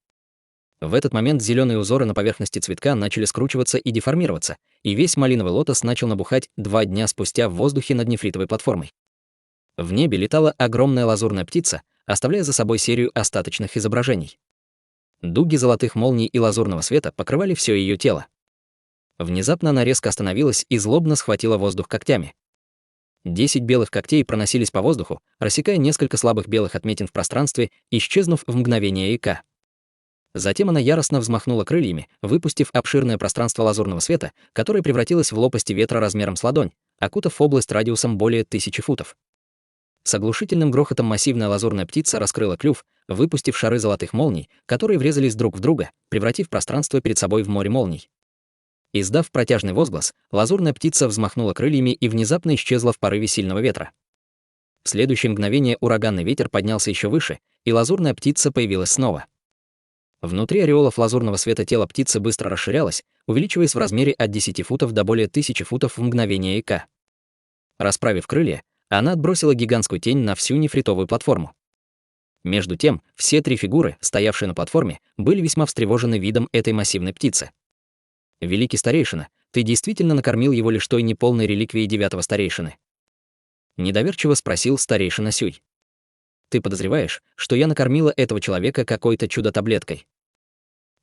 В этот момент зеленые узоры на поверхности цветка начали скручиваться и деформироваться, и весь малиновый лотос начал набухать 2 дня спустя в воздухе над нефритовой платформой. В небе летала огромная лазурная птица, оставляя за собой серию остаточных изображений. Дуги золотых молний и лазурного света покрывали все ее тело. Внезапно она резко остановилась и злобно схватила воздух когтями. 10 белых когтей проносились по воздуху, рассекая несколько слабых белых отметин в пространстве, исчезнув в мгновение ока. Затем она яростно взмахнула крыльями, выпустив обширное пространство лазурного света, которое превратилось в лопасти ветра размером с ладонь, окутав область радиусом более 1000 футов. С оглушительным грохотом массивная лазурная птица раскрыла клюв, выпустив шары золотых молний, которые врезались друг в друга, превратив пространство перед собой в море молний. Издав протяжный возглас, лазурная птица взмахнула крыльями и внезапно исчезла в порыве сильного ветра. В следующее мгновение ураганный ветер поднялся еще выше, и лазурная птица появилась снова. Внутри ореолов лазурного света тело птицы быстро расширялось, увеличиваясь в размере от 10 футов до более 1000 футов в мгновение ока. Расправив крылья, она отбросила гигантскую тень на всю нефритовую платформу. Между тем, все 3 фигуры, стоявшие на платформе, были весьма встревожены видом этой массивной птицы. «Великий старейшина, ты действительно накормил его лишь той неполной реликвией 9-го старейшины?» Недоверчиво спросил старейшина Сюй. «Ты подозреваешь, что я накормила этого человека какой-то чудо-таблеткой?»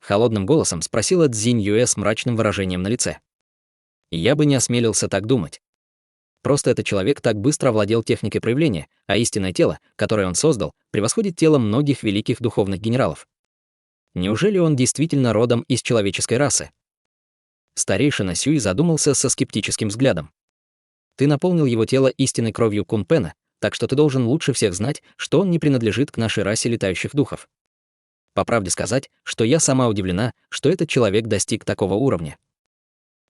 Холодным голосом спросила Цзинь Юэ с мрачным выражением на лице. «Я бы не осмелился так думать. Просто этот человек так быстро овладел техникой проявления, а истинное тело, которое он создал, превосходит тело многих великих духовных генералов. Неужели он действительно родом из человеческой расы?» Старейшина Сюй задумался со скептическим взглядом. «Ты наполнил его тело истинной кровью Кун Пена, так что ты должен лучше всех знать, что он не принадлежит к нашей расе летающих духов. По правде сказать, что я сама удивлена, что этот человек достиг такого уровня.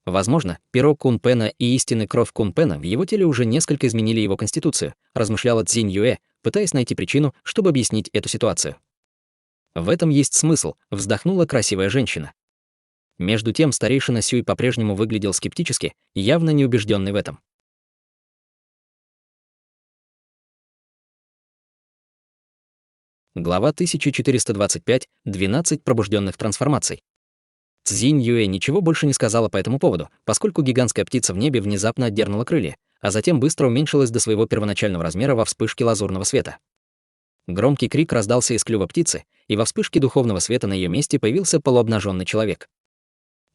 Возможно, перо Кун Пена и истинная кровь Кун Пена в его теле уже несколько изменили его конституцию», размышляла Цзинь Юэ, пытаясь найти причину, чтобы объяснить эту ситуацию. «В этом есть смысл», вздохнула красивая женщина. Между тем старейшина Сюй по-прежнему выглядел скептически, явно неубежденный в этом. Глава 1425. 12 пробужденных трансформаций. Цзинь Юэ ничего больше не сказала по этому поводу, поскольку гигантская птица в небе внезапно отдернула крылья, а затем быстро уменьшилась до своего первоначального размера во вспышке лазурного света. Громкий крик раздался из клюва птицы, и во вспышке духовного света на ее месте появился полуобнаженный человек.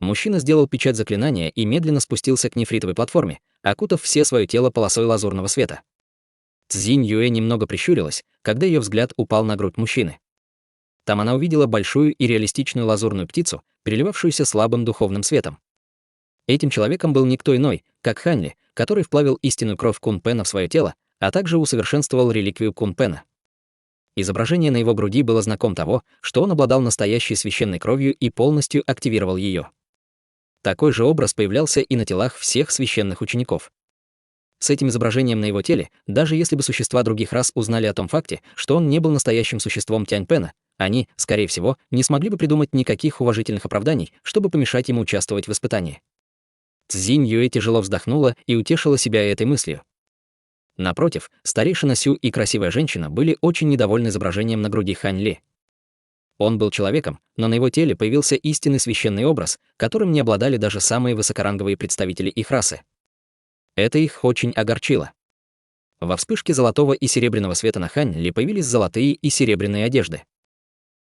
Мужчина сделал печать заклинания и медленно спустился к нефритовой платформе, окутав все свое тело полосой лазурного света. Цзинь Юэ немного прищурилась, когда ее взгляд упал на грудь мужчины. Там она увидела большую и реалистичную лазурную птицу, переливавшуюся слабым духовным светом. Этим человеком был никто иной, как Ханли, который вплавил истинную кровь Кун Пена в свое тело, а также усовершенствовал реликвию Кун Пена. Изображение на его груди было знаком того, что он обладал настоящей священной кровью и полностью активировал ее. Такой же образ появлялся и на телах всех священных учеников. С этим изображением на его теле, даже если бы существа других рас узнали о том факте, что он не был настоящим существом Тяньпена, они, скорее всего, не смогли бы придумать никаких уважительных оправданий, чтобы помешать ему участвовать в испытании. Цзинь Юэ тяжело вздохнула и утешила себя этой мыслью. Напротив, старейшина Сю и красивая женщина были очень недовольны изображением на груди Хань Ли. Он был человеком, но на его теле появился истинный священный образ, которым не обладали даже самые высокоранговые представители их расы. Это их очень огорчило. Во вспышке золотого и серебряного света на Хань Ли появились золотые и серебряные одежды.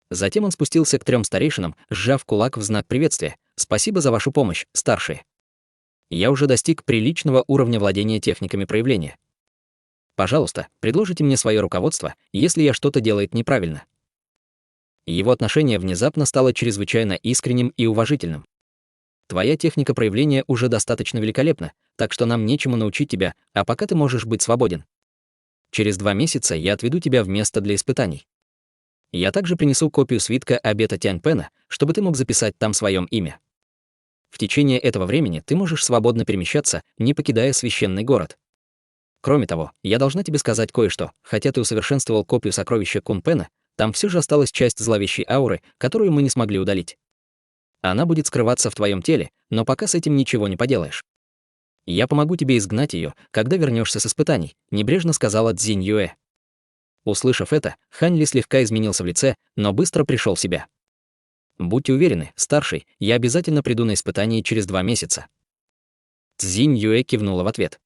Затем он спустился к 3 старейшинам, сжав кулак в знак приветствия. «Спасибо за вашу помощь, старшие. Я уже достиг приличного уровня владения техниками проявления. Пожалуйста, предложите мне свое руководство, если я что-то делаю неправильно». Его отношение внезапно стало чрезвычайно искренним и уважительным. «Твоя техника проявления уже достаточно великолепна, так что нам нечему научить тебя, а пока ты можешь быть свободен. Через 2 месяца я отведу тебя в место для испытаний. Я также принесу копию свитка обета Тяньпэна, чтобы ты мог записать там своё имя. В течение этого времени ты можешь свободно перемещаться, не покидая священный город. Кроме того, я должна тебе сказать кое-что. Хотя ты усовершенствовал копию сокровища Кунпэна, там все же осталась часть зловещей ауры, которую мы не смогли удалить. Она будет скрываться в твоем теле, но пока с этим ничего не поделаешь. Я помогу тебе изгнать ее, когда вернешься с испытаний», — небрежно сказала Цзинь Юэ. Услышав это, Хань Ли слегка изменился в лице, но быстро пришел в себя. «Будьте уверены, старший, я обязательно приду на испытание через 2 месяца». Цзинь Юэ кивнула в ответ.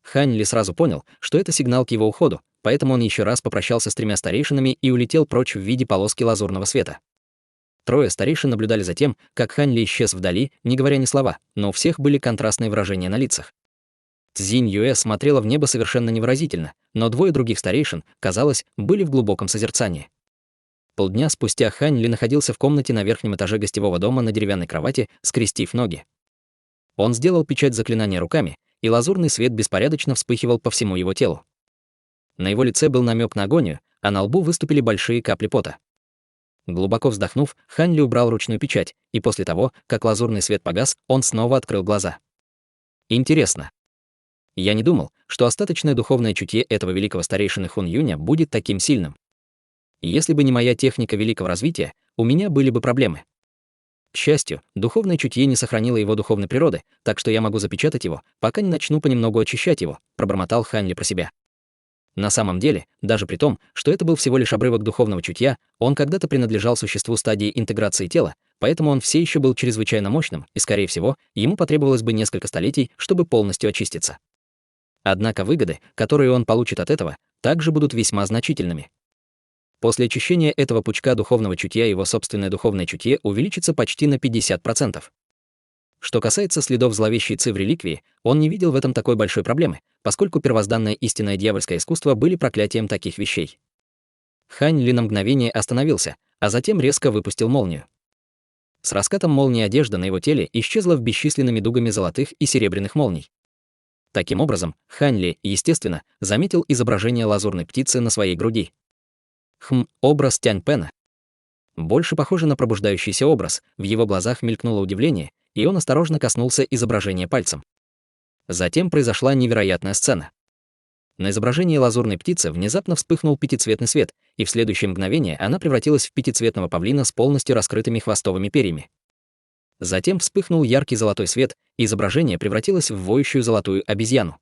Хань Ли сразу понял, что это сигнал к его уходу, поэтому он еще раз попрощался с 3 старейшинами и улетел прочь в виде полоски лазурного света. 3 старейшин наблюдали за тем, как Хань Ли исчез вдали, не говоря ни слова, но у всех были контрастные выражения на лицах. Цзинь Юэ смотрела в небо совершенно невыразительно, но 2 других старейшин, казалось, были в глубоком созерцании. Полдня спустя Хань Ли находился в комнате на верхнем этаже гостевого дома на деревянной кровати, скрестив ноги. Он сделал печать заклинания руками, и лазурный свет беспорядочно вспыхивал по всему его телу. На его лице был намек на агонию, а на лбу выступили большие капли пота. Глубоко вздохнув, Хань Ли убрал ручную печать, и после того, как лазурный свет погас, он снова открыл глаза. Интересно. Я не думал, что остаточное духовное чутье этого великого старейшины Хун Юня будет таким сильным. Если бы не моя техника великого развития, у меня были бы проблемы. К счастью, духовное чутье не сохранило его духовной природы, так что я могу запечатать его, пока не начну понемногу очищать его, пробормотал Хань Ли про себя. На самом деле, даже при том, что это был всего лишь обрывок духовного чутья, он когда-то принадлежал существу стадии интеграции тела, поэтому он все еще был чрезвычайно мощным, и, скорее всего, ему потребовалось бы несколько столетий, чтобы полностью очиститься. Однако выгоды, которые он получит от этого, также будут весьма значительными. После очищения этого пучка духовного чутья его собственное духовное чутье увеличится почти на 50%. Что касается следов зловещей Ци в реликвии, он не видел в этом такой большой проблемы, поскольку первозданное истинное дьявольское искусство были проклятием таких вещей. Хань Ли на мгновение остановился, а затем резко выпустил молнию. С раскатом молнии одежда на его теле исчезла в бесчисленными дугами золотых и серебряных молний. Таким образом, Хань Ли, естественно, заметил изображение лазурной птицы на своей груди. Образ Тяньпэна. Больше похоже на пробуждающийся образ, в его глазах мелькнуло удивление, и он осторожно коснулся изображения пальцем. Затем произошла невероятная сцена. На изображении лазурной птицы внезапно вспыхнул пятицветный свет, и в следующее мгновение она превратилась в пятицветного павлина с полностью раскрытыми хвостовыми перьями. Затем вспыхнул яркий золотой свет, и изображение превратилось в воющую золотую обезьяну.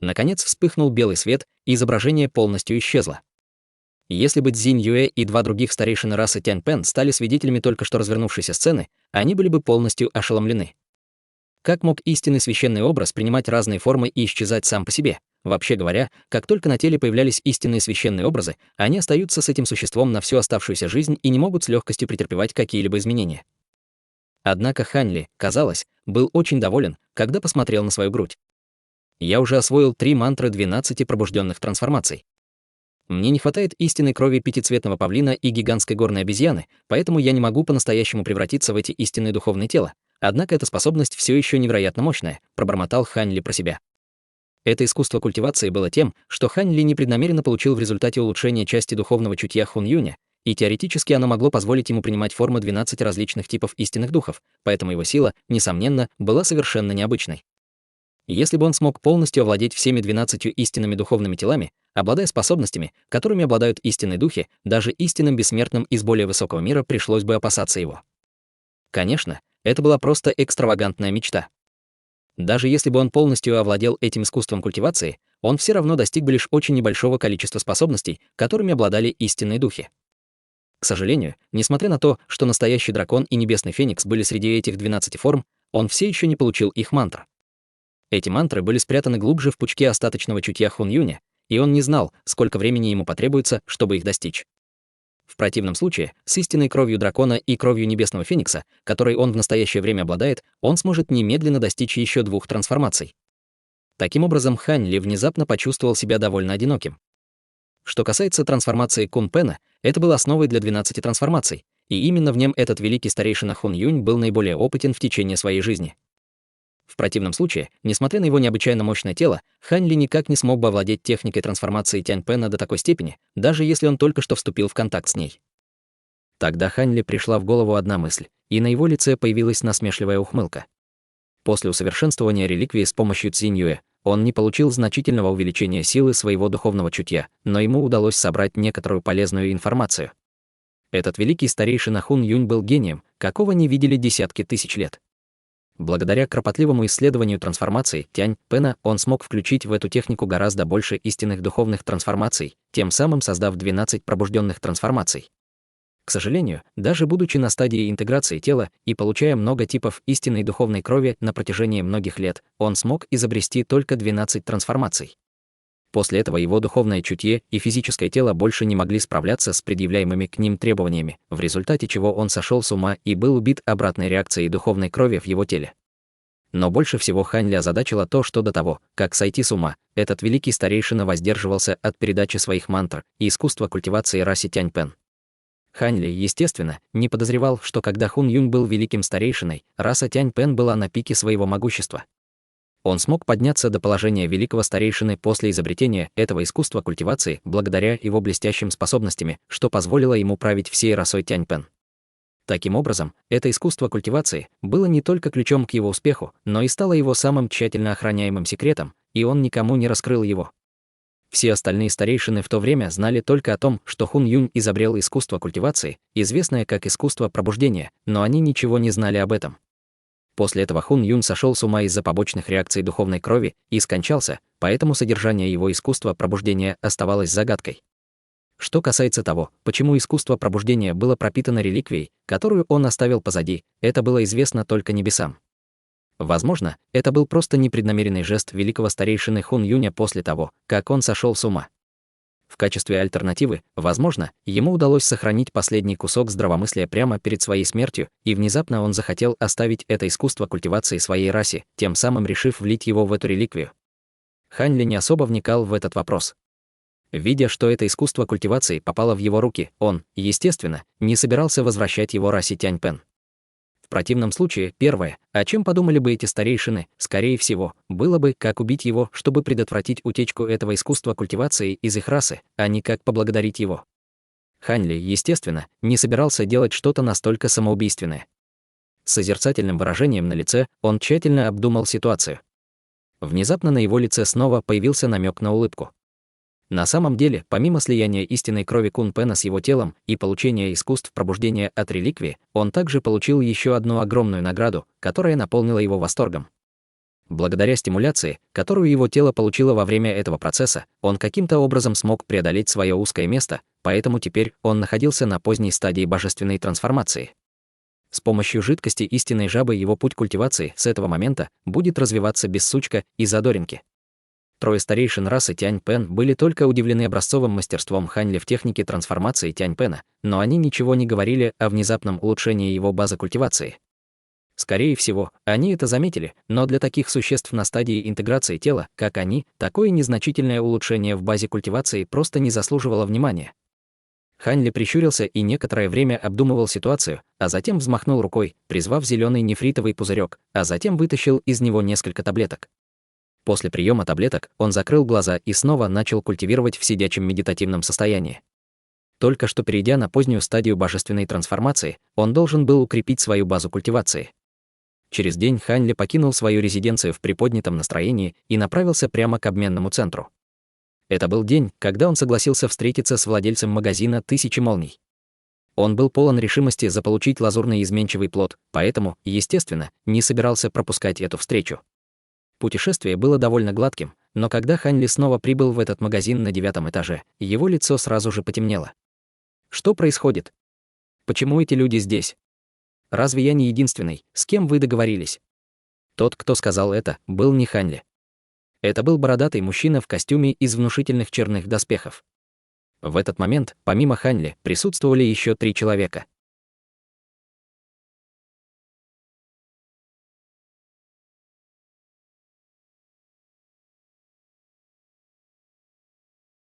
Наконец вспыхнул белый свет, и изображение полностью исчезло. Если бы Цзинь Юэ и 2 других старейшины расы Тяньпэн стали свидетелями только что развернувшейся сцены, они были бы полностью ошеломлены. Как мог истинный священный образ принимать разные формы и исчезать сам по себе? Вообще говоря, как только на теле появлялись истинные священные образы, они остаются с этим существом на всю оставшуюся жизнь и не могут с легкостью претерпевать какие-либо изменения. Однако Хань Ли, казалось, был очень доволен, когда посмотрел на свою грудь. Я уже освоил 3 мантры 12 пробужденных трансформаций. Мне не хватает истинной крови пятицветного павлина и гигантской горной обезьяны, поэтому я не могу по-настоящему превратиться в эти истинные духовные тела. Однако эта способность все еще невероятно мощная, пробормотал Хань Ли про себя. Это искусство культивации было тем, что Хань Ли непреднамеренно получил в результате улучшения части духовного чутья Хун Юня, и теоретически оно могло позволить ему принимать формы 12 различных типов истинных духов, поэтому его сила, несомненно, была совершенно необычной. Если бы он смог полностью овладеть всеми 12 истинными духовными телами, обладая способностями, которыми обладают истинные духи, даже истинным бессмертным из более высокого мира пришлось бы опасаться его. Конечно, это была просто экстравагантная мечта. Даже если бы он полностью овладел этим искусством культивации, он все равно достиг бы лишь очень небольшого количества способностей, которыми обладали истинные духи. К сожалению, несмотря на то, что настоящий дракон и небесный феникс были среди этих 12 форм, он все еще не получил их мантр. Эти мантры были спрятаны глубже в пучке остаточного чутья Хун Юня, и он не знал, сколько времени ему потребуется, чтобы их достичь. В противном случае, с истинной кровью дракона и кровью небесного феникса, которой он в настоящее время обладает, он сможет немедленно достичь еще 2 трансформаций. Таким образом, Хань Ли внезапно почувствовал себя довольно одиноким. Что касается трансформации Кун Пена, это было основой для 12 трансформаций, и именно в нем этот великий старейшина Хун Юнь был наиболее опытен в течение своей жизни. В противном случае, несмотря на его необычайно мощное тело, Хань Ли никак не смог бы овладеть техникой трансформации Тянь Пэна до такой степени, даже если он только что вступил в контакт с ней. Тогда Хань Ли пришла в голову одна мысль, и на его лице появилась насмешливая ухмылка. После усовершенствования реликвии с помощью Цзиньюэ, он не получил значительного увеличения силы своего духовного чутья, но ему удалось собрать некоторую полезную информацию. Этот великий старейшина Хун Юнь был гением, какого не видели десятки тысяч лет. Благодаря кропотливому исследованию трансформации Тянь Пэна он смог включить в эту технику гораздо больше истинных духовных трансформаций, тем самым создав 12 пробужденных трансформаций. К сожалению, даже будучи на стадии интеграции тела и получая много типов истинной духовной крови на протяжении многих лет, он смог изобрести только 12 трансформаций. После этого его духовное чутье и физическое тело больше не могли справляться с предъявляемыми к ним требованиями, в результате чего он сошел с ума и был убит обратной реакцией духовной крови в его теле. Но больше всего Хань Ли озадачило то, что до того, как сойти с ума, этот великий старейшина воздерживался от передачи своих мантр и искусства культивации расе Тянь Пэн. Хань Ли, естественно, не подозревал, что когда Хун Юнь был великим старейшиной, раса Тянь Пэн была на пике своего могущества. Он смог подняться до положения великого старейшины после изобретения этого искусства культивации благодаря его блестящим способностями, что позволило ему править всей расой Тянь Пэн. Таким образом, это искусство культивации было не только ключом к его успеху, но и стало его самым тщательно охраняемым секретом, и он никому не раскрыл его. Все остальные старейшины в то время знали только о том, что Хун Юнь изобрел искусство культивации, известное как искусство пробуждения, но они ничего не знали об этом. После этого Хун Юнь сошел с ума из-за побочных реакций духовной крови и скончался, поэтому содержание его искусства пробуждения оставалось загадкой. Что касается того, почему искусство пробуждения было пропитано реликвией, которую он оставил позади, это было известно только небесам. Возможно, это был просто непреднамеренный жест великого старейшины Хун Юня после того, как он сошел с ума. В качестве альтернативы, возможно, ему удалось сохранить последний кусок здравомыслия прямо перед своей смертью, и внезапно он захотел оставить это искусство культивации своей расе, тем самым решив влить его в эту реликвию. Хань Ли не особо вникал в этот вопрос. Видя, что это искусство культивации попало в его руки, он, естественно, не собирался возвращать его расе Тянь Пэн. В противном случае, первое, о чем подумали бы эти старейшины, скорее всего, было бы, как убить его, чтобы предотвратить утечку этого искусства культивации из их расы, а не как поблагодарить его. Хань Ли, естественно, не собирался делать что-то настолько самоубийственное. С созерцательным выражением на лице он тщательно обдумал ситуацию. Внезапно на его лице снова появился намек на улыбку. На самом деле, помимо слияния истинной крови Кун Пэна с его телом и получения искусств пробуждения от реликвии, он также получил еще одну огромную награду, которая наполнила его восторгом. Благодаря стимуляции, которую его тело получило во время этого процесса, он каким-то образом смог преодолеть свое узкое место, поэтому теперь он находился на поздней стадии божественной трансформации. С помощью жидкости истинной жабы его путь культивации с этого момента будет развиваться без сучка и задоринки. Трое старейшин расы Тянь Пэн были только удивлены образцовым мастерством Хань Ли в технике трансформации Тянь Пэна, но они ничего не говорили о внезапном улучшении его базы культивации. Скорее всего, они это заметили, но для таких существ на стадии интеграции тела, как они, такое незначительное улучшение в базе культивации просто не заслуживало внимания. Хань Ли прищурился и некоторое время обдумывал ситуацию, а затем взмахнул рукой, призвав зеленый нефритовый пузырек, а затем вытащил из него несколько таблеток. После приема таблеток он закрыл глаза и снова начал культивировать в сидячем медитативном состоянии. Только что перейдя на позднюю стадию божественной трансформации, он должен был укрепить свою базу культивации. Через день Хань Ли покинул свою резиденцию в приподнятом настроении и направился прямо к обменному центру. Это был день, когда он согласился встретиться с владельцем магазина «Тысячи молний». Он был полон решимости заполучить лазурный изменчивый плод, поэтому, естественно, не собирался пропускать эту встречу. Путешествие было довольно гладким, но когда Хань Ли снова прибыл в этот магазин на 9-м этаже, его лицо сразу же потемнело. Что происходит? Почему эти люди здесь? Разве я не единственный, с кем вы договорились? Тот, кто сказал это, был не Хань Ли. Это был бородатый мужчина в костюме из внушительных черных доспехов. В этот момент, помимо Хань Ли, присутствовали еще 3 человека.